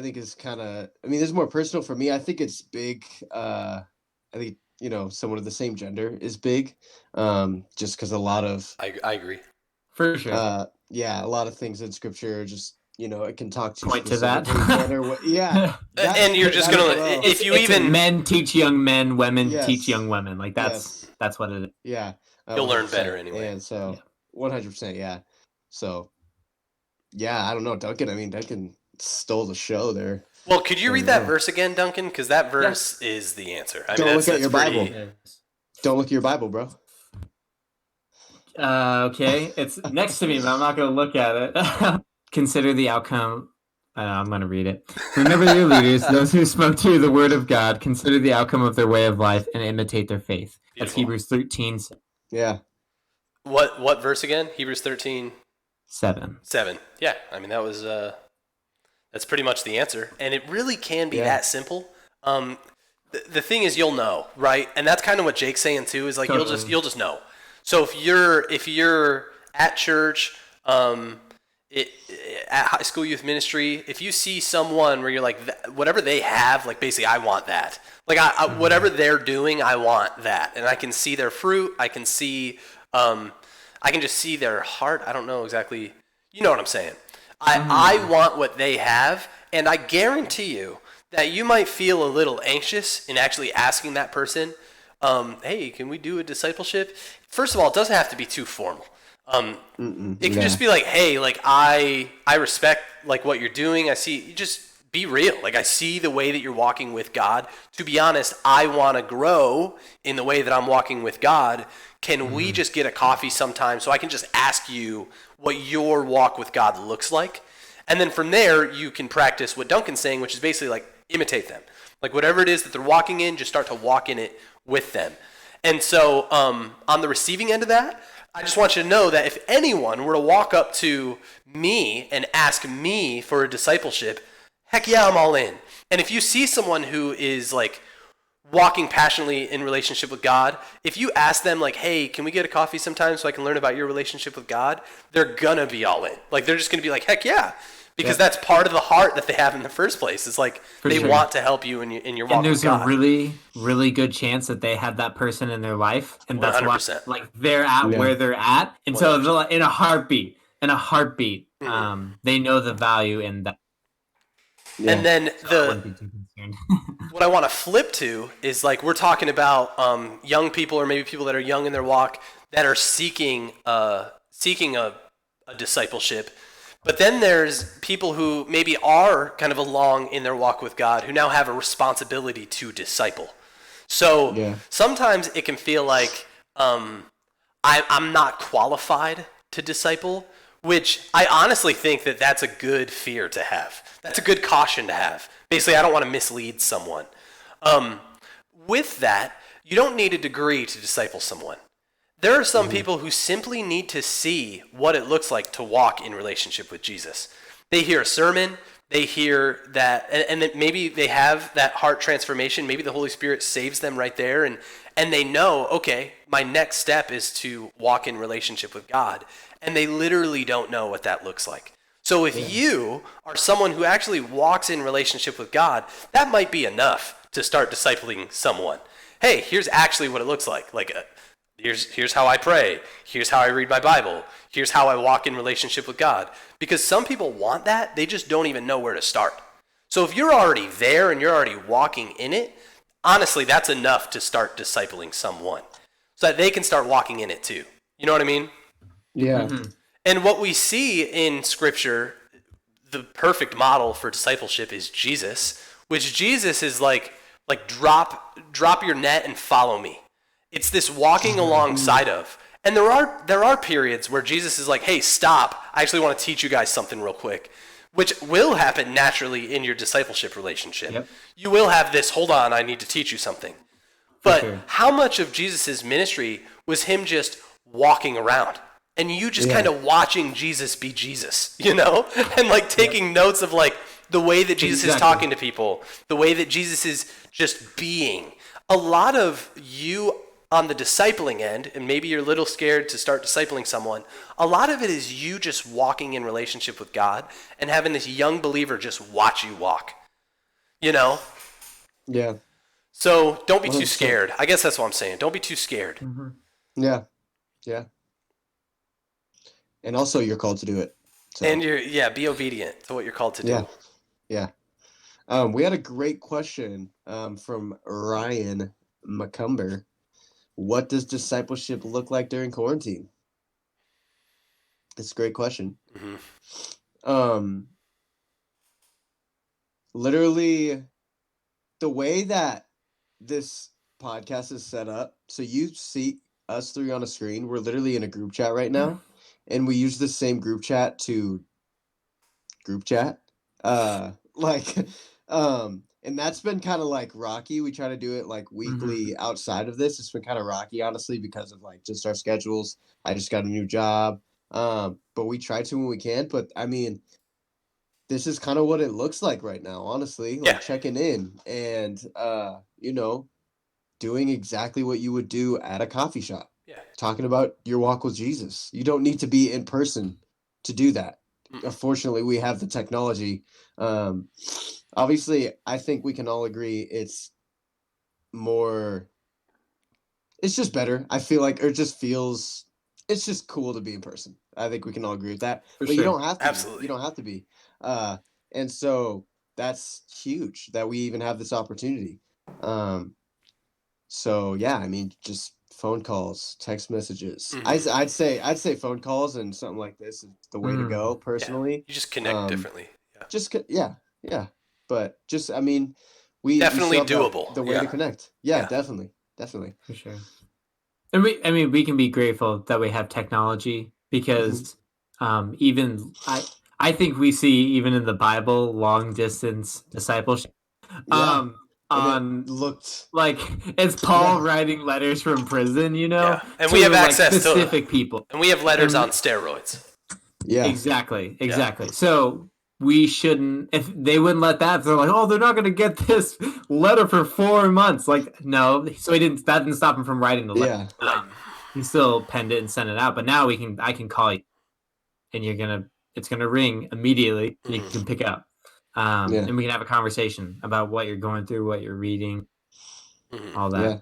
think is kind of, I mean, this is more personal for me. I think it's big. I think, someone of the same gender is big. Just because a lot of, I agree. For sure. yeah, a lot of things in scripture are just, it can talk to Point to that. specifically men or what. Yeah. And you're just that gonna as well. if you It's even men teach young men, women Yes. teach young women. Like Yes. that's what it is. Yeah. You'll learn 100%. better anyway. And so, Yeah. 100%, yeah. So, yeah, I don't know. Duncan stole the show there. Well, could you read Yeah. that verse again, Duncan? Because that verse is the answer. I Don't mean, look at your pretty- Bible. Don't look at your Bible, bro. Okay, it's next to me, but I'm not going to look at it. Consider the outcome. I'm going to read it. Remember your leaders, those who spoke to you the word of God. Consider the outcome of their way of life and imitate their faith. That's Beautiful. Hebrews 13, Yeah. What verse again? Hebrews 13, 7. 7. Yeah, I mean that was that's pretty much the answer, and it really can be that simple. The thing is, you'll know, right? And that's kind of what Jake's saying too. Is like Totally. you'll just know. So if you're at church, at high school youth ministry, if you see someone where you're like, whatever they have, like basically I want that. Like whatever they're doing, I want that, and I can see their fruit. I can see, I can just see their heart. I don't know exactly. You know what I'm saying? I want what they have, and I guarantee you that you might feel a little anxious in actually asking that person, hey, can we do a discipleship? First of all, it doesn't have to be too formal. It can just be like, hey, like I respect like what you're doing. I see, you just be real. Like I see the way that you're walking with God. To be honest, I want to grow in the way that I'm walking with God. Can we just get a coffee sometime so I can just ask you what your walk with God looks like? And then from there, you can practice what Duncan's saying, which is basically like imitate them. Like whatever it is that they're walking in, just start to walk in it with them. And so on the receiving end of that, I just want you to know that if anyone were to walk up to me and ask me for a discipleship, heck yeah, I'm all in. And if you see someone who is like walking passionately in relationship with God, if you ask them like, hey, can we get a coffee sometime so I can learn about your relationship with God? They're gonna be all in. Like they're just gonna be like, heck yeah. Because that's part of the heart that they have in the first place. It's like they want to help you in your walk And with there's God. a really, really good chance that they had that person in their life, and that's 100%. why like they're at where they're at. And so they're like, in a heartbeat, they know the value in that. Yeah. And then I wouldn't be too concerned. what I want to flip to is like we're talking about young people, or maybe people that are young in their walk that are seeking a discipleship. But then there's people who maybe are kind of along in their walk with God who now have a responsibility to disciple. So sometimes it can feel like I'm not qualified to disciple, which I honestly think that that's a good fear to have. That's a good caution to have. Basically, I don't want to mislead someone. With that, you don't need a degree to disciple someone. There are some people who simply need to see what it looks like to walk in relationship with Jesus. They hear a sermon, they hear that, and then maybe they have that heart transformation. Maybe the Holy Spirit saves them right there, and they know, okay, my next step is to walk in relationship with God, and they literally don't know what that looks like. So if you are someone who actually walks in relationship with God, that might be enough to start discipling someone. Hey, here's actually what it looks like. Here's how I pray. Here's how I read my Bible. Here's how I walk in relationship with God. Because some people want that, they just don't even know where to start. So if you're already there and you're already walking in it, honestly, that's enough to start discipling someone so that they can start walking in it too. You know what I mean? Yeah. Mm-hmm. And what we see in Scripture, the perfect model for discipleship is Jesus, which Jesus is like drop your net and follow me. It's this walking alongside of. And there are periods where Jesus is like, hey, stop. I actually want to teach you guys something real quick, which will happen naturally in your discipleship relationship. Yep. You will have this, hold on, I need to teach you something. But sure. how much of Jesus' ministry was him just walking around? And you just kind of watching Jesus be Jesus, you know? And like taking notes of like the way that Jesus is talking to people, the way that Jesus is just being. A lot of you on the discipling end, and maybe you're a little scared to start discipling someone, a lot of it is you just walking in relationship with God and having this young believer just watch you walk, you know? Yeah. So don't be too 100%. scared. I guess that's what I'm saying. Don't be too scared. Mm-hmm. Yeah. Yeah. And also you're called to do it. So, And be obedient to what you're called to do. yeah. Yeah. We had a great question from Ryan McCumber. What does discipleship look like during quarantine? It's a great question. Mm-hmm. Literally, the way that this podcast is set up, so you see us three on a screen. We're literally in a group chat right now, and we use the same group chat to group chat. And that's been kind of like rocky. We try to do it like weekly outside of this. It's been kind of rocky, honestly, because of like just our schedules. I just got a new job. But we try to when we can. But I mean, this is kind of what it looks like right now, honestly. Like checking in and doing exactly what you would do at a coffee shop. Yeah. Talking about your walk with Jesus. You don't need to be in person to do that. Unfortunately, we have the technology. Obviously, I think we can all agree it's just better. I feel like, or it just feels, it's just cool to be in person. I think we can all agree with that. But you don't have to. Absolutely. You don't have to be. And so that's huge that we even have this opportunity. So yeah, I mean, just phone calls, text messages. I'd say phone calls and something like this is the way to go personally. Yeah. You just connect differently. Yeah. But just, I mean, we definitely still have doable. the way to connect. Yeah, definitely. For sure. And we can be grateful that we have technology because even I think we see even in the Bible long distance discipleship. Looked like it's Paul writing letters from prison, you know, and we have access specific people, and we have letters on steroids. Yeah, exactly. So we shouldn't, if they wouldn't let that, they're like, oh, they're not going to get this letter for 4 months. Like, no, so that didn't stop him from writing the letter. Yeah. He still penned it and sent it out. But now I can call you, and it's gonna ring immediately, and you can pick up. And we can have a conversation about what you're going through, what you're reading, all that. Yeah.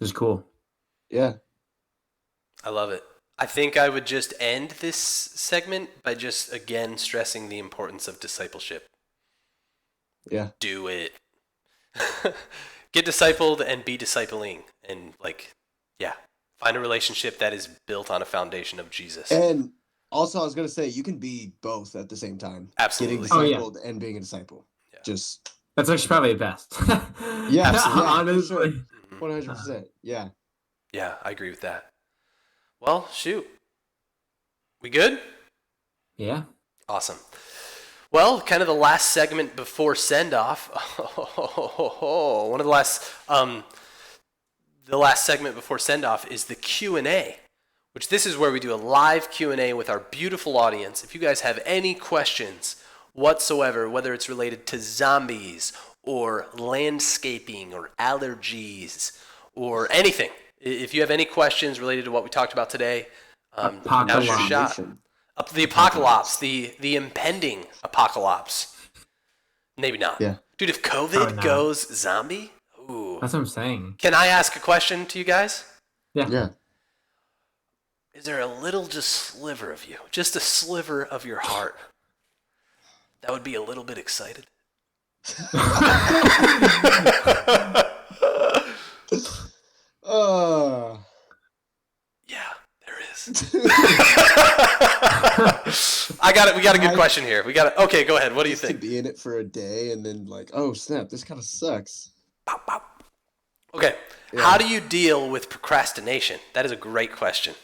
It's cool. Yeah. I love it. I think I would just end this segment by just again stressing the importance of discipleship. Yeah. Do it. Get discipled and be discipling, and find a relationship that is built on a foundation of Jesus. And also, I was going to say, you can be both at the same time. Absolutely. Getting discipled and being a disciple. Yeah. That's actually probably the best. Yeah, honestly. 100%. Yeah. Yeah, I agree with that. Well, shoot. We good? Yeah. Awesome. Well, kind of the last segment before send-off. One of the last segment before send-off is the Q&A, which this is where we do a live Q&A with our beautiful audience. If you guys have any questions whatsoever, whether it's related to zombies or landscaping or allergies or anything. If you have any questions related to what we talked about today, now's your shot. Up to the apocalypse, the impending apocalypse. Maybe not. Yeah. Dude, if COVID goes zombie, ooh. That's what I'm saying. Can I ask a question to you guys? Yeah. Is there a little just sliver of you, just a sliver of your heart, that would be a little bit excited? Yeah, there is. I got it. We got a good question here. Okay, go ahead. What do you think? To be in it for a day and then like, oh snap, this kind of sucks. Pop, pop. Okay. Yeah. How do you deal with procrastination? That is a great question.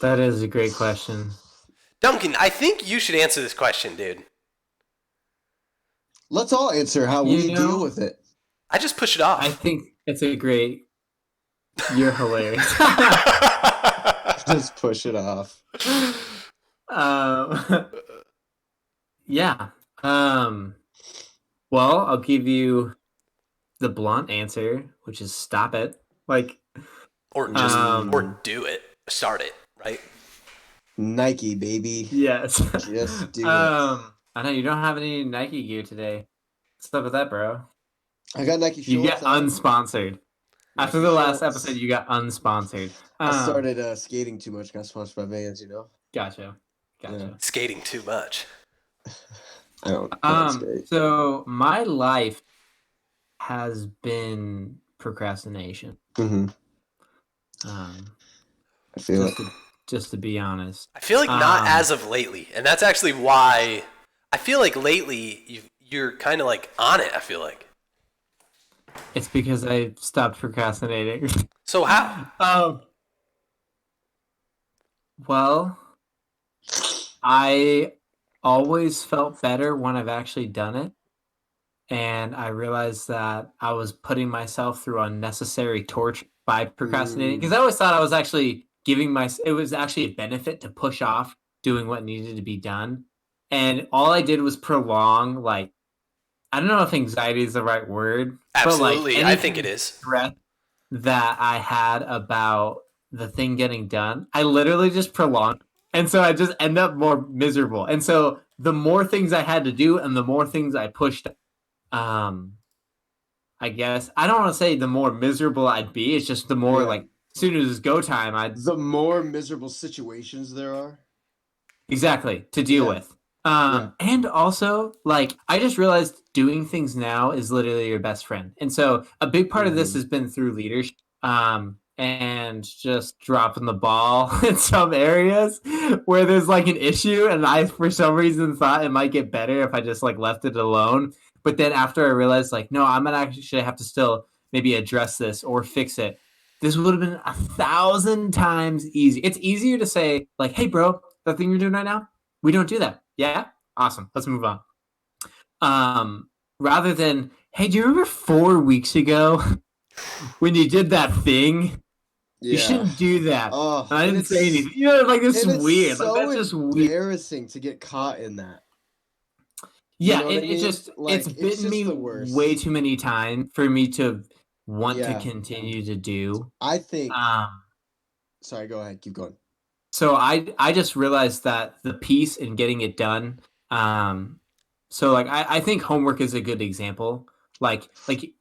That is a great question. Duncan, I think you should answer this question, dude. Let's all answer how we deal with it. I just push it off. I think it's a great... You're hilarious. Just push it off. Yeah. Well, I'll give you the blunt answer, which is stop it. Like, or just or do it. Start it, right? Nike, baby. Yes. Just do it. I know you don't have any Nike gear today. What's up with that, bro? I got Nike shorts. You get unsponsored. After the last episode, you got unsponsored. I started skating too much. Got sponsored by Vans, you know. Gotcha. Yeah. Skating too much. I don't skate. So my life has been procrastination. Mm-hmm. I feel it. Just to be honest. I feel like not as of lately, and that's actually why I feel like lately you're kind of like on it. I feel like it's because I stopped procrastinating. So how? Well, I always felt better when I've actually done it. And I realized that I was putting myself through unnecessary torture by procrastinating. Because I always thought I was actually it was actually a benefit to push off doing what needed to be done. And all I did was prolong, like, I don't know if anxiety is the right word. Absolutely, but like I think it is. Stress that I had about the thing getting done, I literally just prolonged. And so I just end up more miserable. And so the more things I had to do and the more things I pushed, I guess, I don't want to say the more miserable I'd be. It's just the more like, as soon as it's go time, the more miserable situations there are. Exactly, to deal with. And also, like, I just realized doing things now is literally your best friend. And so a big part of this has been through leadership and just dropping the ball in some areas where there's like an issue. And I, for some reason, thought it might get better if I just like left it alone. But then after I realized, like, no, I'm going to actually have to still maybe address this or fix it. This would have been 1,000 times easier. It's easier to say, like, hey, bro, that thing you're doing right now, we don't do that. Yeah? Awesome. Let's move on. Rather than, hey, do you remember 4 weeks ago when you did that thing? Yeah. You shouldn't do that. And I didn't say anything. You know, like, this is weird. So like, that's just weird. Embarrassing to get caught in that. Yeah, it's bitten me way too many times for me to want to continue to do. I think. Sorry, go ahead. Keep going. So I just realized that the piece in getting it done. So like I think homework is a good example. Like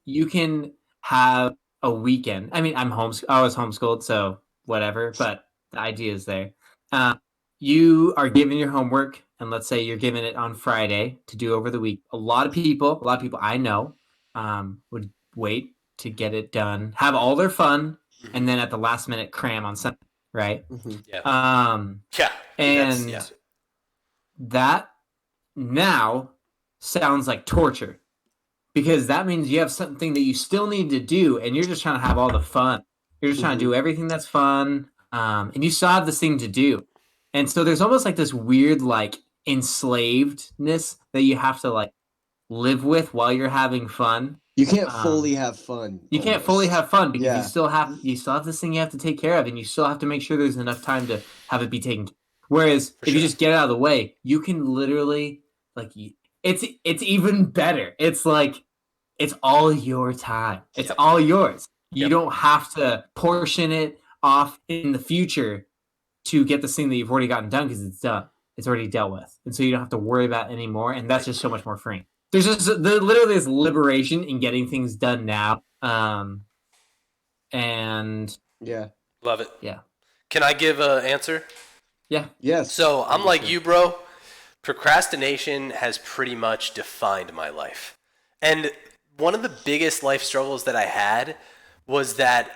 you can have a weekend. I mean, I was homeschooled, so whatever. But the idea is there. You are given your homework, and let's say you're given it on Friday to do over the week. A lot of people I know would wait to get it done, have all their fun, and then at the last minute cram on Sunday, right? Yeah. And that now sounds like torture because that means you have something that you still need to do, and you're just trying to have all the fun. You're just trying to do everything that's fun, and you still have this thing to do. And so there's almost like this weird, like, enslavedness that you have to, like, live with while you're having fun. You can't fully have fun. You can't fully have fun because you still have this thing you have to take care of, and you still have to make sure there's enough time to have it be taken. Whereas if you just get it out of the way, you can literally, like, it's even better. It's like it's all your time. It's Yep. all yours. You Yep. don't have to portion it off in the future to get this thing that you've already gotten done because it's done. It's already dealt with. And so you don't have to worry about it anymore. And that's just so much more freeing. There's just literally this liberation in getting things done now. And Yeah. Love it. yeah. Can I give an answer? Yeah. Yes. So I'm like you, bro. Procrastination has pretty much defined my life. And one of the biggest life struggles that I had was that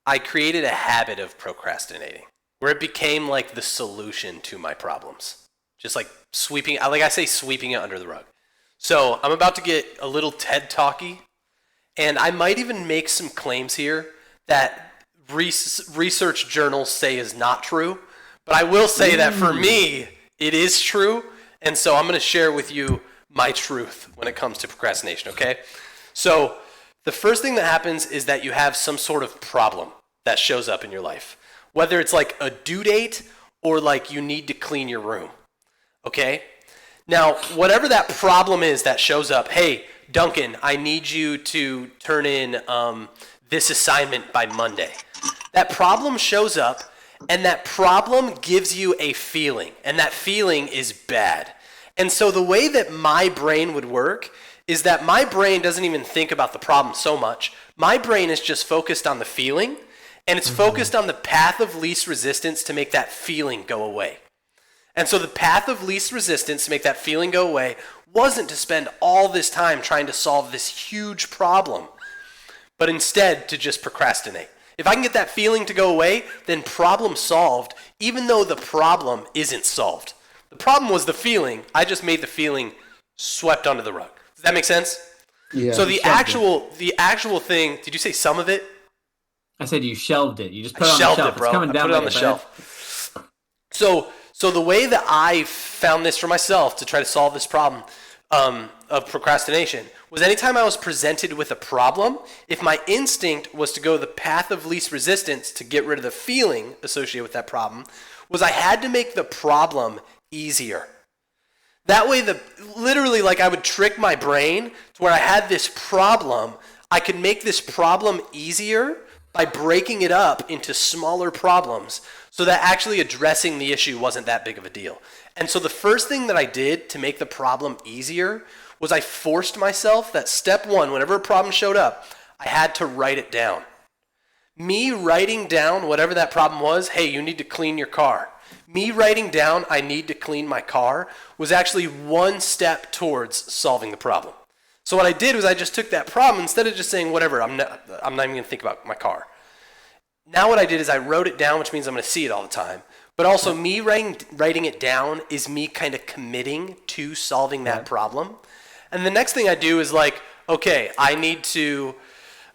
I created a habit of procrastinating where it became like the solution to my problems. Just like sweeping it under the rug. So I'm about to get a little TED talky, and I might even make some claims here that research journals say is not true. But I will say that for me, it is true. And so I'm going to share with you my truth when it comes to procrastination, okay? So the first thing that happens is that you have some sort of problem that shows up in your life. Whether it's like a due date or like you need to clean your room, okay? Now, whatever that problem is that shows up, hey, Duncan, I need you to turn in this assignment by Monday. That problem shows up, and that problem gives you a feeling, and that feeling is bad. And so the way that my brain would work is that my brain doesn't even think about the problem so much. My brain is just focused on the feeling, and it's focused on the path of least resistance to make that feeling go away. And so the path of least resistance to make that feeling go away wasn't to spend all this time trying to solve this huge problem, but instead to just procrastinate. If I can get that feeling to go away, then problem solved, even though the problem isn't solved. The problem was the feeling. I just made the feeling swept under the rug. Does that make sense? Yeah. So the actual thing, did you say some of it? I said you shelved it. You just put I it on shelved the shelf. it, bro. It's coming I down put it on the like a shelf. So the way that I found this for myself to try to solve this problem of procrastination was anytime I was presented with a problem, if my instinct was to go the path of least resistance to get rid of the feeling associated with that problem, was I had to make the problem easier. That way, literally, like I would trick my brain to where I had this problem. I could make this problem easier by breaking it up into smaller problems so that actually addressing the issue wasn't that big of a deal. And so the first thing that I did to make the problem easier was I forced myself that step one, whenever a problem showed up, I had to write it down. Me writing down whatever that problem was, hey, you need to clean your car. Me writing down I need to clean my car was actually one step towards solving the problem. So what I did was I just took that problem, instead of just saying whatever, I'm not even going to think about my car. Now what I did is I wrote it down, which means I'm going to see it all the time. But also me writing it down is me kind of committing to solving that problem. And the next thing I do is like, okay, I need to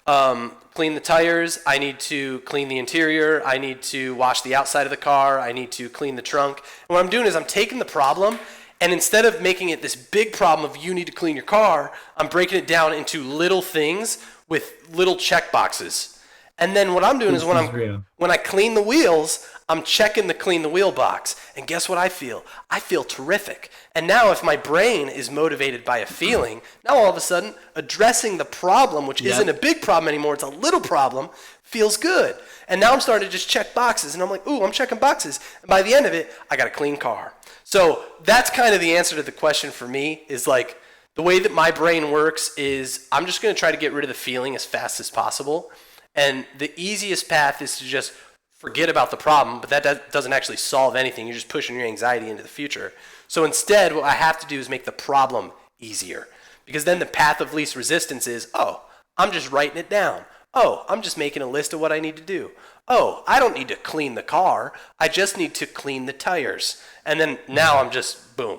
clean the tires, I need to clean the interior, I need to wash the outside of the car, I need to clean the trunk. And what I'm doing is I'm taking the problem, and instead of making it this big problem of you need to clean your car, I'm breaking it down into little things with little check boxes. And then what I'm doing is when I clean the wheels, I'm checking the clean the wheel box. And guess what I feel? I feel terrific. And now if my brain is motivated by a feeling, now all of a sudden addressing the problem, which isn't a big problem anymore, it's a little problem, feels good. And now I'm starting to just check boxes. And I'm like, ooh, I'm checking boxes. And by the end of it, I got a clean car. So that's kind of the answer to the question for me, is like the way that my brain works is I'm just going to try to get rid of the feeling as fast as possible. And the easiest path is to just forget about the problem, but that doesn't actually solve anything. You're just pushing your anxiety into the future. So instead, what I have to do is make the problem easier. Because then the path of least resistance is, oh, I'm just writing it down. Oh, I'm just making a list of what I need to do. Oh, I don't need to clean the car. I just need to clean the tires. And then now I'm just, boom.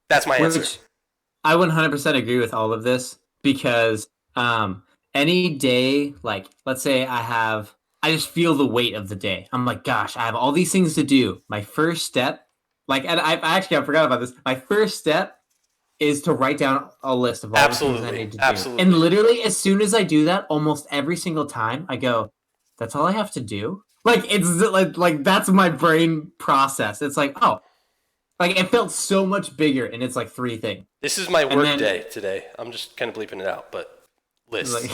That's my answer. I 100% agree with all of this because any day, like, let's say I just feel the weight of the day. I'm like, gosh, I have all these things to do. My first step, like, and I forgot about this. My first step is to write down a list of all the things I need to do. Absolutely. And literally, as soon as I do that, almost every single time, I go, that's all I have to do? Like, it's like that's my brain process. It's like, oh, Like it felt so much bigger, and it's like 3 things. This is my And work then- day today. I'm just kind of bleeping it out, but lists. Like,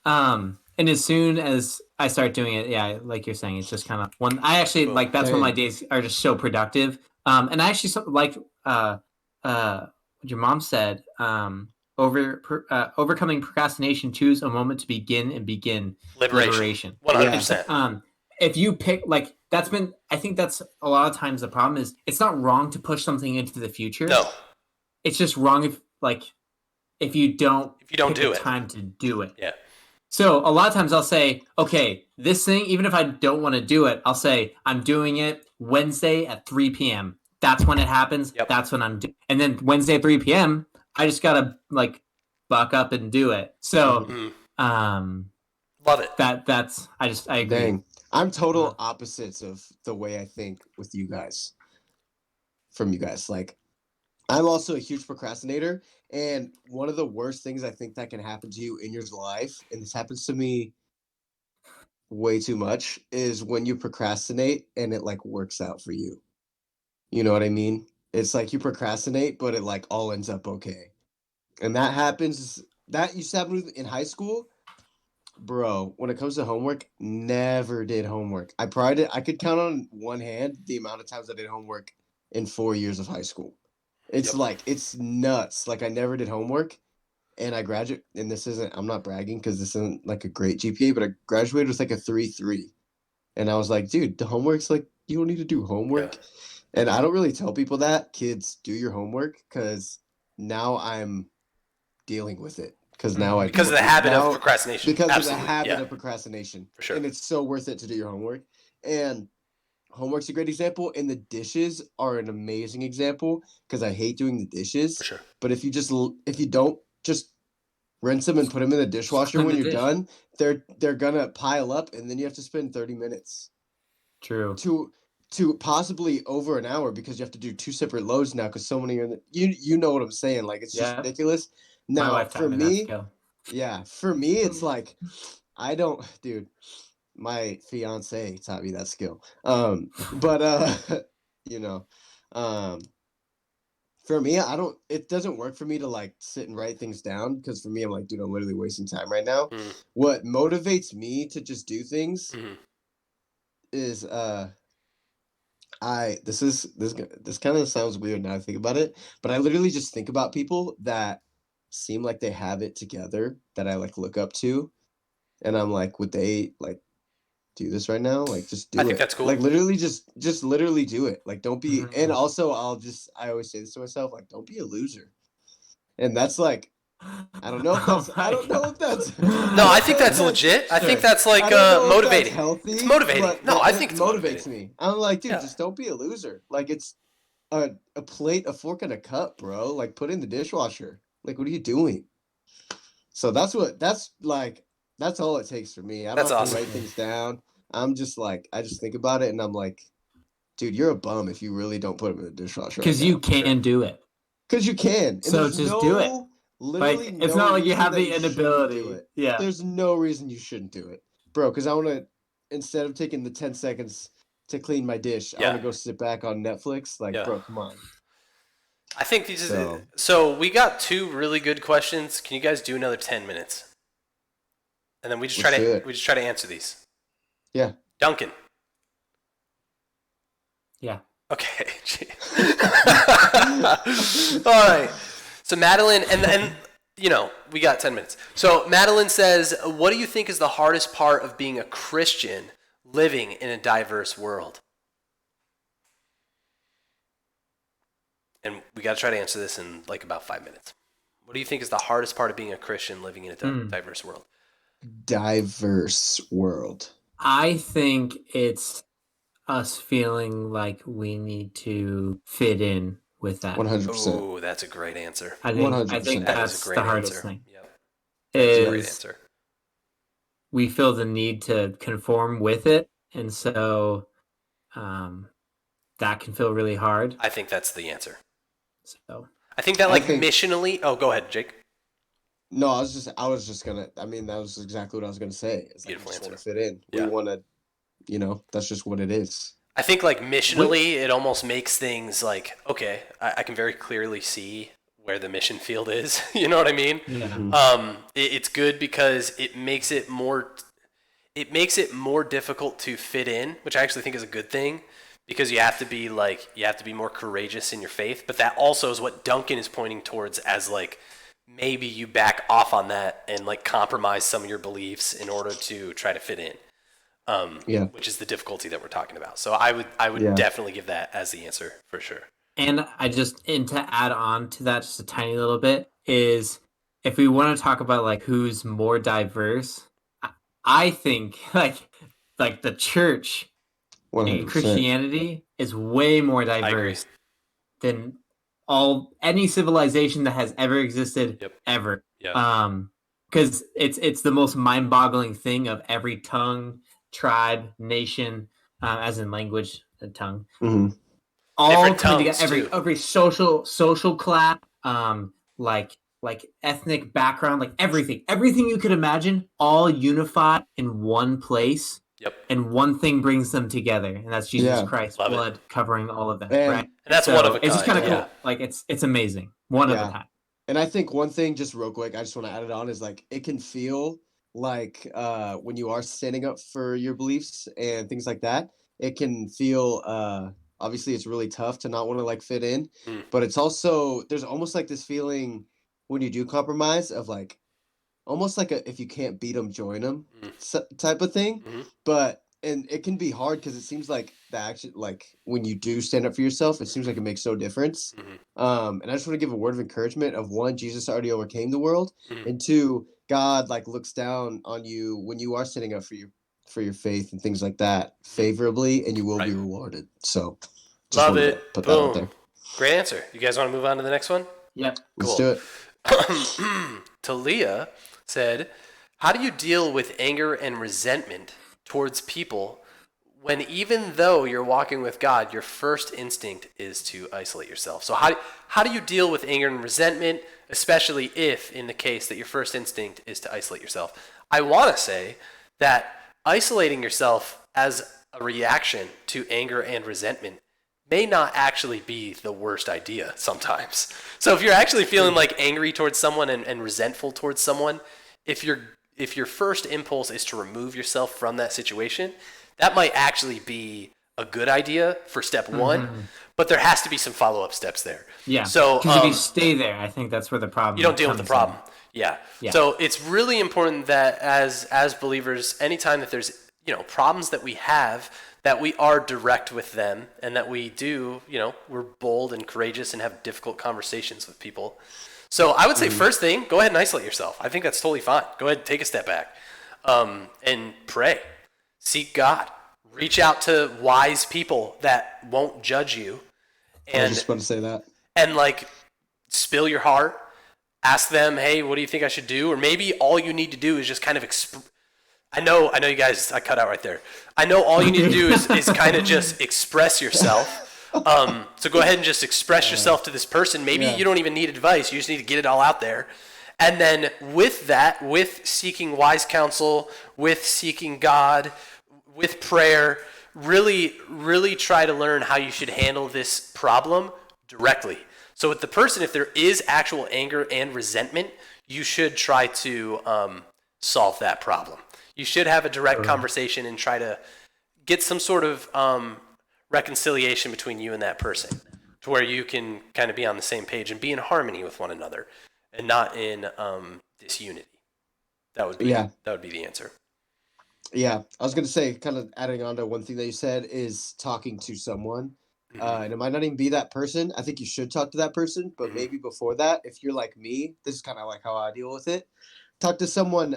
and as soon as I start doing it, yeah, like you're saying, it's just kind of one. I actually Boom. like that's when my Dang. days are just so productive. And I actually like what your mom said. Overcoming procrastination. Choose a moment to begin and begin Liberation. 100%. If you pick like that's been, I think that's a lot of times the problem is it's not wrong to push something into the future. No. It's just wrong if you don't pick do a it. time to do it. Yeah. So a lot of times I'll say, okay, this thing, even if I don't want to do it, I'll say I'm doing it Wednesday at 3 p.m. That's when it happens. Yep. That's when I'm doing. And then Wednesday at 3 p.m. I just gotta like buck up and do it. So Love it. I agree. Dang. I'm total opposites of the way I think with you guys. From you guys. Like, I'm also a huge procrastinator. And one of the worst things I think that can happen to you in your life, and this happens to me way too much, is when you procrastinate and it like works out for you. You know what I mean? It's like you procrastinate, but it like all ends up okay. And that happens, that used to happen in high school. Bro, when it comes to homework, never did homework. I could count on one hand the amount of times I did homework in 4 years of high school. It's like, it's nuts. Like I never did homework and I graduated, and this isn't, I'm not bragging because this isn't like a great GPA, but I graduated with like a 3.3. And I was like, dude, the homework's like, you don't need to do homework. Yeah. And I don't really tell people that, kids, do your homework, because now I'm dealing with it. Because now I Because of the habit of procrastination. Because Absolutely. of the habit Yeah. of procrastination. For sure. And it's so worth it to do your homework. And homework's a great example. And the dishes are an amazing example because I hate doing the dishes. For sure. But if you don't just rinse them and put them in the dishwasher when you're done, they're gonna pile up, and then you have to spend 30 minutes. True. To possibly over an hour because you have to do 2 separate loads now because so many are in the, you know what I'm saying, like it's just ridiculous. My Now wife taught me that skill. yeah, for me it's like dude, my fiance taught me that skill. But you know, for me, it doesn't work for me to like sit and write things down because for me, I'm like, dude, I'm literally wasting time right now. What motivates me to just do things is this kind of sounds weird now I think about it, but I literally just think about people that seem like they have it together that I like look up to, and I'm like, would they like do this right now? Like just do it. I think that's cool. Like literally just literally do it. Like don't be and also I always say this to myself, like don't be a loser. And that's like I don't know if that's No, I think that's legit. I think that's like motivating. Healthy, it's motivating. No, I think it it's motivates motivating. me. I'm like, dude, just don't be a loser. Like it's a plate, a fork, and a cup, bro. Like put in the dishwasher. Like what are you doing? So that's all it takes for me. I don't have to write things down. I'm just like I just think about it and I'm like, dude, you're a bum if you really don't put them in the dishwasher. Because you can do it. Because you can. And so just do it. Literally like it's not like you have the inability. Yeah. There's no reason you shouldn't do it, bro. Because I want to, instead of taking the 10 seconds to clean my dish, I want to go sit back on Netflix. Like, bro, come on. I think these. So we got 2 really good questions. Can you guys do another 10 minutes? And then we just try to answer these. Yeah. Duncan. Yeah. Okay. All right. So Madeline, and you know, we got 10 minutes. So Madeline says, what do you think is the hardest part of being a Christian living in a diverse world? And we got to try to answer this in like about 5 minutes. What do you think is the hardest part of being a Christian living in a diverse world? Diverse world. I think it's us feeling like we need to fit in with that. 100%. Oh, that's a great answer. I think that's the hardest thing. Yep. Is a great answer. We feel the need to conform with it, and so that can feel really hard. I think that's the answer. So I think that missionally. Oh, go ahead, Jake. No, I was just gonna. I mean, that was exactly what I was gonna say. It's like, Beautiful we just answer. want to fit in. We want to, that's just what it is. I think like missionally, it almost makes things like, okay, I can very clearly see where the mission field is. You know what I mean? Yeah. It's good because it makes it more difficult to fit in, which I actually think is a good thing, because you have to be more courageous in your faith. But that also is what Duncan is pointing towards as like maybe you back off on that and like compromise some of your beliefs in order to try to fit in. Which is the difficulty that we're talking about. So I would definitely give that as the answer for sure. And to add on to that just a tiny little bit is if we want to talk about like who's more diverse, I think like the church 100%. in Christianity is way more diverse than any civilization that has ever existed ever. Yep. Because it's the most mind-boggling thing of every tongue, tribe, nation, as in language and tongue. Mm-hmm. All coming together, every social class, like ethnic background, like everything you could imagine, all unified in one place. Yep. And one thing brings them together, and that's Jesus Christ's blood covering all of that, right? And that's one of a kind. It's just kind of cool. Like it's amazing. One of a kind. And I think one thing, just real quick, I just want to add it on, is like it can feel like when you are standing up for your beliefs and things like that, it can feel obviously it's really tough to not want to like fit in, but it's also there's almost like this feeling when you do compromise of like almost like if you can't beat them, join them type of thing. But and it can be hard because it seems like the action, like when you do stand up for yourself, it seems like it makes no difference. And I just want to give a word of encouragement of one, Jesus already overcame the world, and two, God like looks down on you when you are standing up for your faith and things like that favorably, and you will be rewarded. So just love it. Put that out there. Great answer. You guys want to move on to the next one? Yep. Let's do it. Talia said, how do you deal with anger and resentment towards people when even though you're walking with God, your first instinct is to isolate yourself? So how do you deal with anger and resentment, especially if in the case that your first instinct is to isolate yourself? I want to say that isolating yourself as a reaction to anger and resentment may not actually be the worst idea sometimes. So if you're actually feeling like angry towards someone and resentful towards someone, if your first impulse is to remove yourself from that situation, that might actually be a good idea for step one, but there has to be some follow-up steps there. Yeah. So because if you stay there, I think that's where the problem. You don't deal with the problem. Yeah. So it's really important that as believers, anytime that there's problems that we have, that we are direct with them, and that we do, we're bold and courageous and have difficult conversations with people. So I would say first thing, go ahead and isolate yourself. I think that's totally fine. Go ahead and take a step back and pray. Seek God. Reach out to wise people that won't judge you. And, I was just about to say that. And like spill your heart. Ask them, hey, what do you think I should do? Or maybe all you need to do is just kind of I know you guys, I cut out right there. I know all you need to do is kind of just express yourself. So go ahead and just express yourself to this person. Maybe you don't even need advice. You just need to get it all out there. And then with that, with seeking wise counsel, with seeking God, with prayer, really, really try to learn how you should handle this problem directly. So with the person, if there is actual anger and resentment, you should try to solve that problem. You should have a direct conversation and try to get some sort of reconciliation between you and that person, to where you can kind of be on the same page and be in harmony with one another and not in disunity. That would be the answer. Yeah, I was going to say, kind of adding on to one thing that you said, is talking to someone. And it might not even be that person. I think you should talk to that person, but maybe before that, if you're like me, this is kind of like how I deal with it. Talk to someone.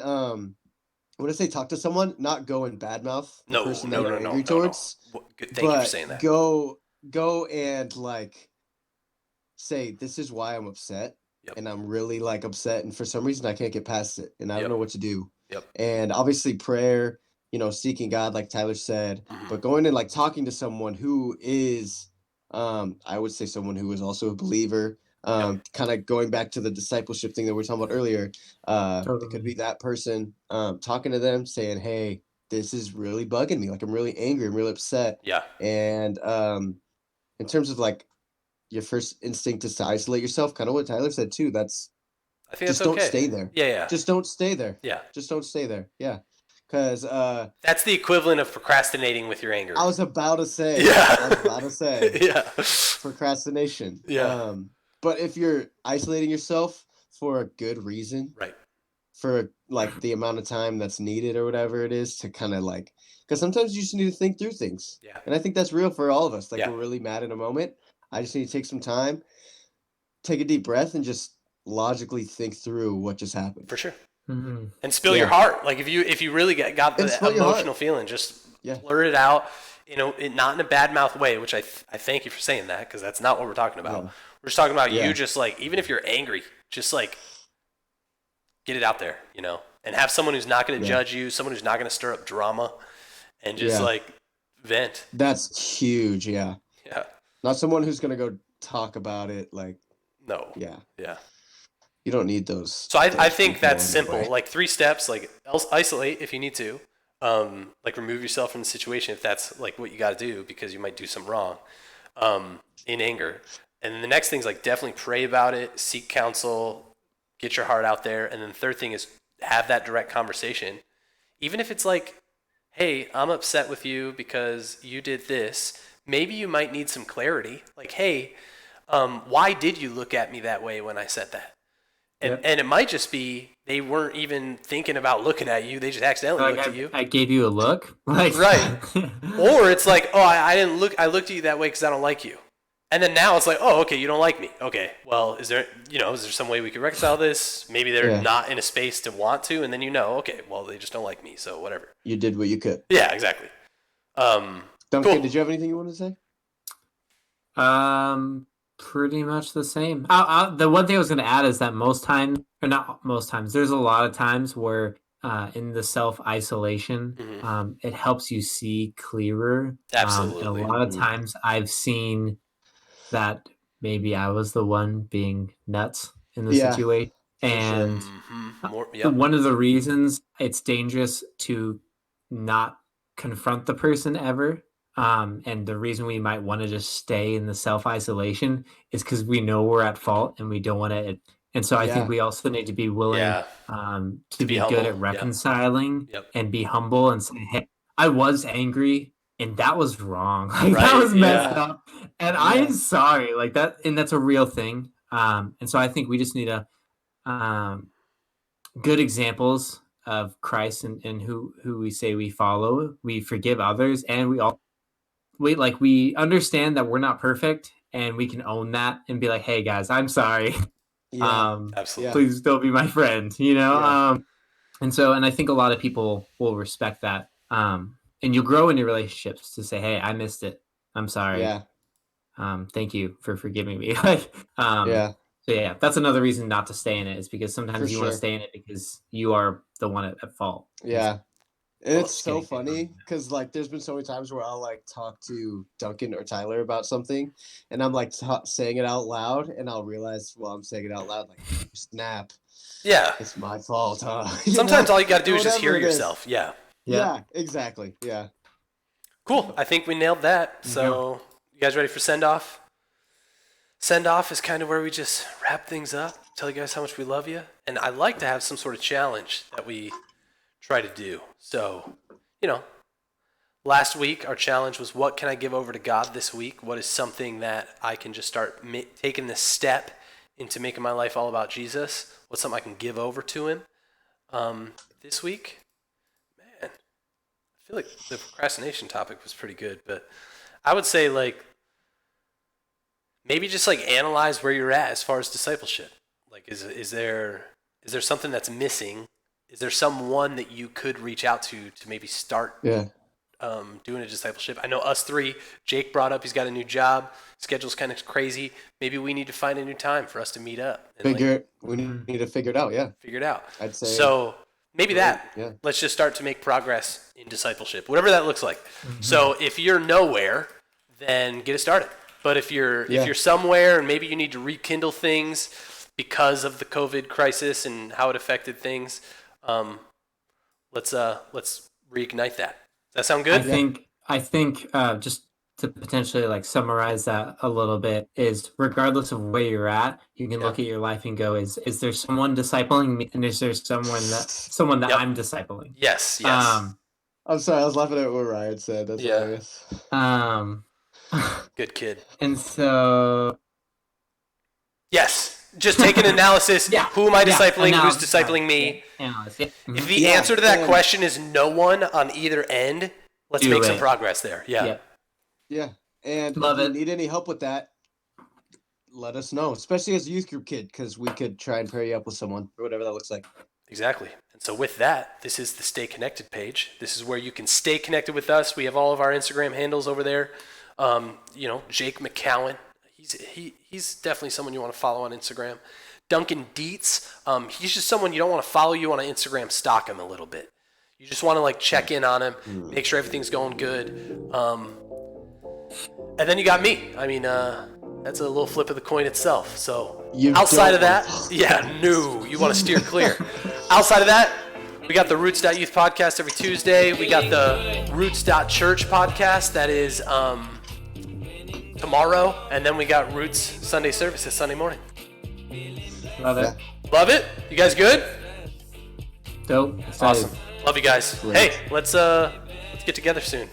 When I say talk to someone, not go and badmouth the person that you're angry towards. Thank you for saying that. Go and like say, this is why I'm upset, and I'm really like upset, and for some reason I can't get past it, and I don't know what to do. And obviously prayer, seeking God, like Tyler said, but going and like talking to someone who is, I would say someone who is also a believer. Kind of going back to the discipleship thing that we were talking about earlier. It could be that person, talking to them, saying, hey, this is really bugging me. Like, I'm really angry. I'm really upset. Yeah. And in terms of like your first instinct is to isolate yourself, kind of what Tyler said too. That's I think just that's don't okay. stay there. Yeah. Just don't stay there. Yeah. Just don't stay there. Yeah. Because that's the equivalent of procrastinating with your anger. I was about to say. Yeah. I was about to say. Yeah. Procrastination. Yeah. But if you're isolating yourself for a good reason, right, for like the amount of time that's needed or whatever it is to kind of like, because sometimes you just need to think through things. Yeah. And I think that's real for all of us. Like, Yeah. we're really mad in a moment. I just need to take some time, take a deep breath, and just logically think through what just happened. For sure. Mm-hmm. And spill your heart. Like, if you really got the emotional feeling, just blurt it out. You know, not in a bad mouth way, which I thank you for saying that, because that's not what we're talking about. No. We're just talking about you just like, even if you're angry, just like get it out there, you know, and have someone who's not going to judge you, someone who's not going to stir up drama, and just like vent. That's huge. Yeah. Yeah. Not someone who's going to go talk about it. Like, no. Yeah. Yeah. You don't need those. So I think that's simple. Like 3 steps, like isolate if you need to. Like remove yourself from the situation if that's like what you got to do, because you might do something wrong in anger. And then the next thing is like definitely pray about it, seek counsel, get your heart out there. And then the third thing is have that direct conversation. Even if it's like, hey, I'm upset with you because you did this. Maybe you might need some clarity. Like, hey, why did you look at me that way when I said that? And it might just be they weren't even thinking about looking at you. They just accidentally looked at you. I gave you a look. Like, right. Or it's like, oh, I didn't look. I looked at you that way because I don't like you. And then now it's like, oh, okay, you don't like me. Okay, well, is there some way we could reconcile this? Maybe they're not in a space to want to, and then okay, well, they just don't like me, so whatever. You did what you could. Yeah, exactly. Duncan, cool. Did you have anything you wanted to say? Pretty much the same. The one thing I was going to add is that not most times, there's a lot of times where in the self-isolation, it helps you see clearer. Absolutely. And a lot of times I've seen that maybe I was the one being nuts in the situation. And one of the reasons it's dangerous to not confront the person ever, and the reason we might want to just stay in the self-isolation is because we know we're at fault and we don't want to. And so I think we also need to be willing to be good at reconciling and be humble and say, hey, I was angry and that was wrong. Like, that was messed up. And I am sorry. Like that, and that's a real thing. And so I think we just need good examples of Christ and who we say we follow. We forgive others, and we understand that we're not perfect, and we can own that and be like, hey guys, I'm sorry. Absolutely. Please still be my friend, you know? And I think a lot of people will respect that. And you'll grow in your relationships to say, hey, I missed it. I'm sorry. Yeah. Thank you for forgiving me. So that's another reason not to stay in it, is because sometimes you want to stay in it because you are the one at fault. Yeah. And it's so funny because like there's been so many times where I'll like talk to Duncan or Tyler about something and I'm like saying it out loud and I'll realize while I'm saying it out loud, like, snap. Yeah. It's my fault, huh? Sometimes all you got to do is just hear yourself. Yeah. Yeah, exactly. Yeah. Cool. I think we nailed that. So you guys ready for send off? Send off is kind of where we just wrap things up, tell you guys how much we love you. And I like to have some sort of challenge that we try to do. So, last week our challenge was, what can I give over to God this week? What is something that I can just start taking this step into making my life all about Jesus? What's something I can give over to him? This week, man, I feel like the procrastination topic was pretty good, but I would say like maybe just like analyze where you're at as far as discipleship. Like, is there something that's missing? Is there someone that you could reach out to maybe start doing a discipleship? I know us three, Jake brought up he's got a new job. Schedule's kind of crazy. Maybe we need to find a new time for us to meet up. And we need to figure it out, Figure it out. I'd say. So maybe let's just start to make progress in discipleship, whatever that looks like. Mm-hmm. So if you're nowhere, then get it started. But if you're somewhere and maybe you need to rekindle things because of the COVID crisis and how it affected things, let's reignite that. Does that sound good? I think just to potentially like summarize that a little bit is regardless of where you're at, you can look at your life and go, is there someone discipling me, and is there someone that Yep. I'm discipling? Yes. I'm sorry, I was laughing at what Ryan said. That's hilarious. Good kid. And so yes, just take an analysis. Who am I discipling? Who's discipling me? If the answer to that question is no one on either end, let's make some progress there. Yeah. And if you need any help with that, let us know, especially as a youth group kid, because we could try and pair you up with someone or whatever that looks like. Exactly. And so with that, this is the Stay Connected page. This is where you can stay connected with us. We have all of our Instagram handles over there. Jake McCowan, he's definitely someone you want to follow on Instagram. Duncan Dietz, he's just someone you don't want to follow you on Instagram, stalk him a little bit. You just want to like check in on him, make sure everything's going good. And then you got me. I mean, that's a little flip of the coin itself. So outside of that, you want to steer clear. Outside of that, we got the Roots.Youth podcast every Tuesday. We got the Roots.Church podcast that is tomorrow. And then we got Roots Sunday services Sunday morning. Love it. Love it? You guys good? Dope. Awesome. Love you guys. Great. Hey, let's get together soon.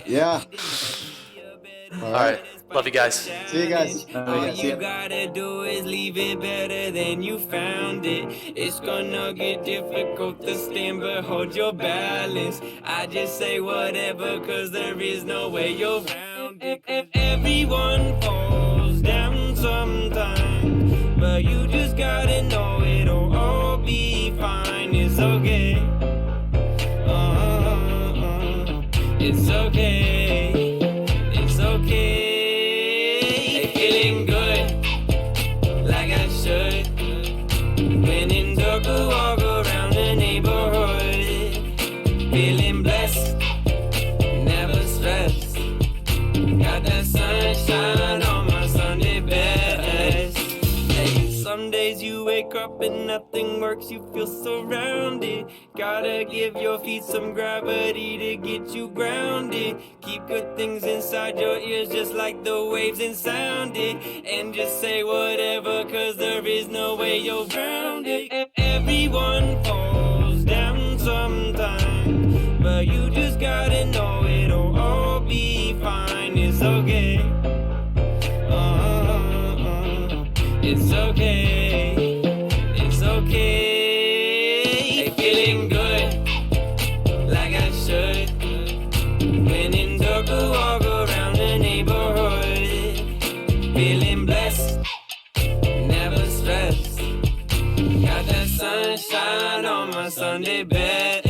Yeah. All right. Love you guys. See you guys. All you gotta do is leave it better than you found it. It's gonna get difficult to stand, but hold your balance. I just say whatever, cause there is no way you're around it. Everyone falls down sometimes, but you just gotta know it'll all be fine. It's okay. It's okay. It's okay. Feeling good, like I should. When in dark, I walk around the neighborhood. Feeling blessed, never stressed. Got that sunshine on my Sunday best. Hey, some days you wake up and nothing works, you feel surrounded. Gotta give your feet some gravity to get you grounded. Keep good things inside your ears just like the waves and sound it. And just say whatever, cause there is no way you're grounded. Everyone falls down sometime, but you just gotta know it'll all be fine. It's okay. It's okay. It's okay. Feeling good, like I should. When in dark, I walk around the neighborhood. Feeling blessed, never stressed. Got that sunshine on my Sunday best.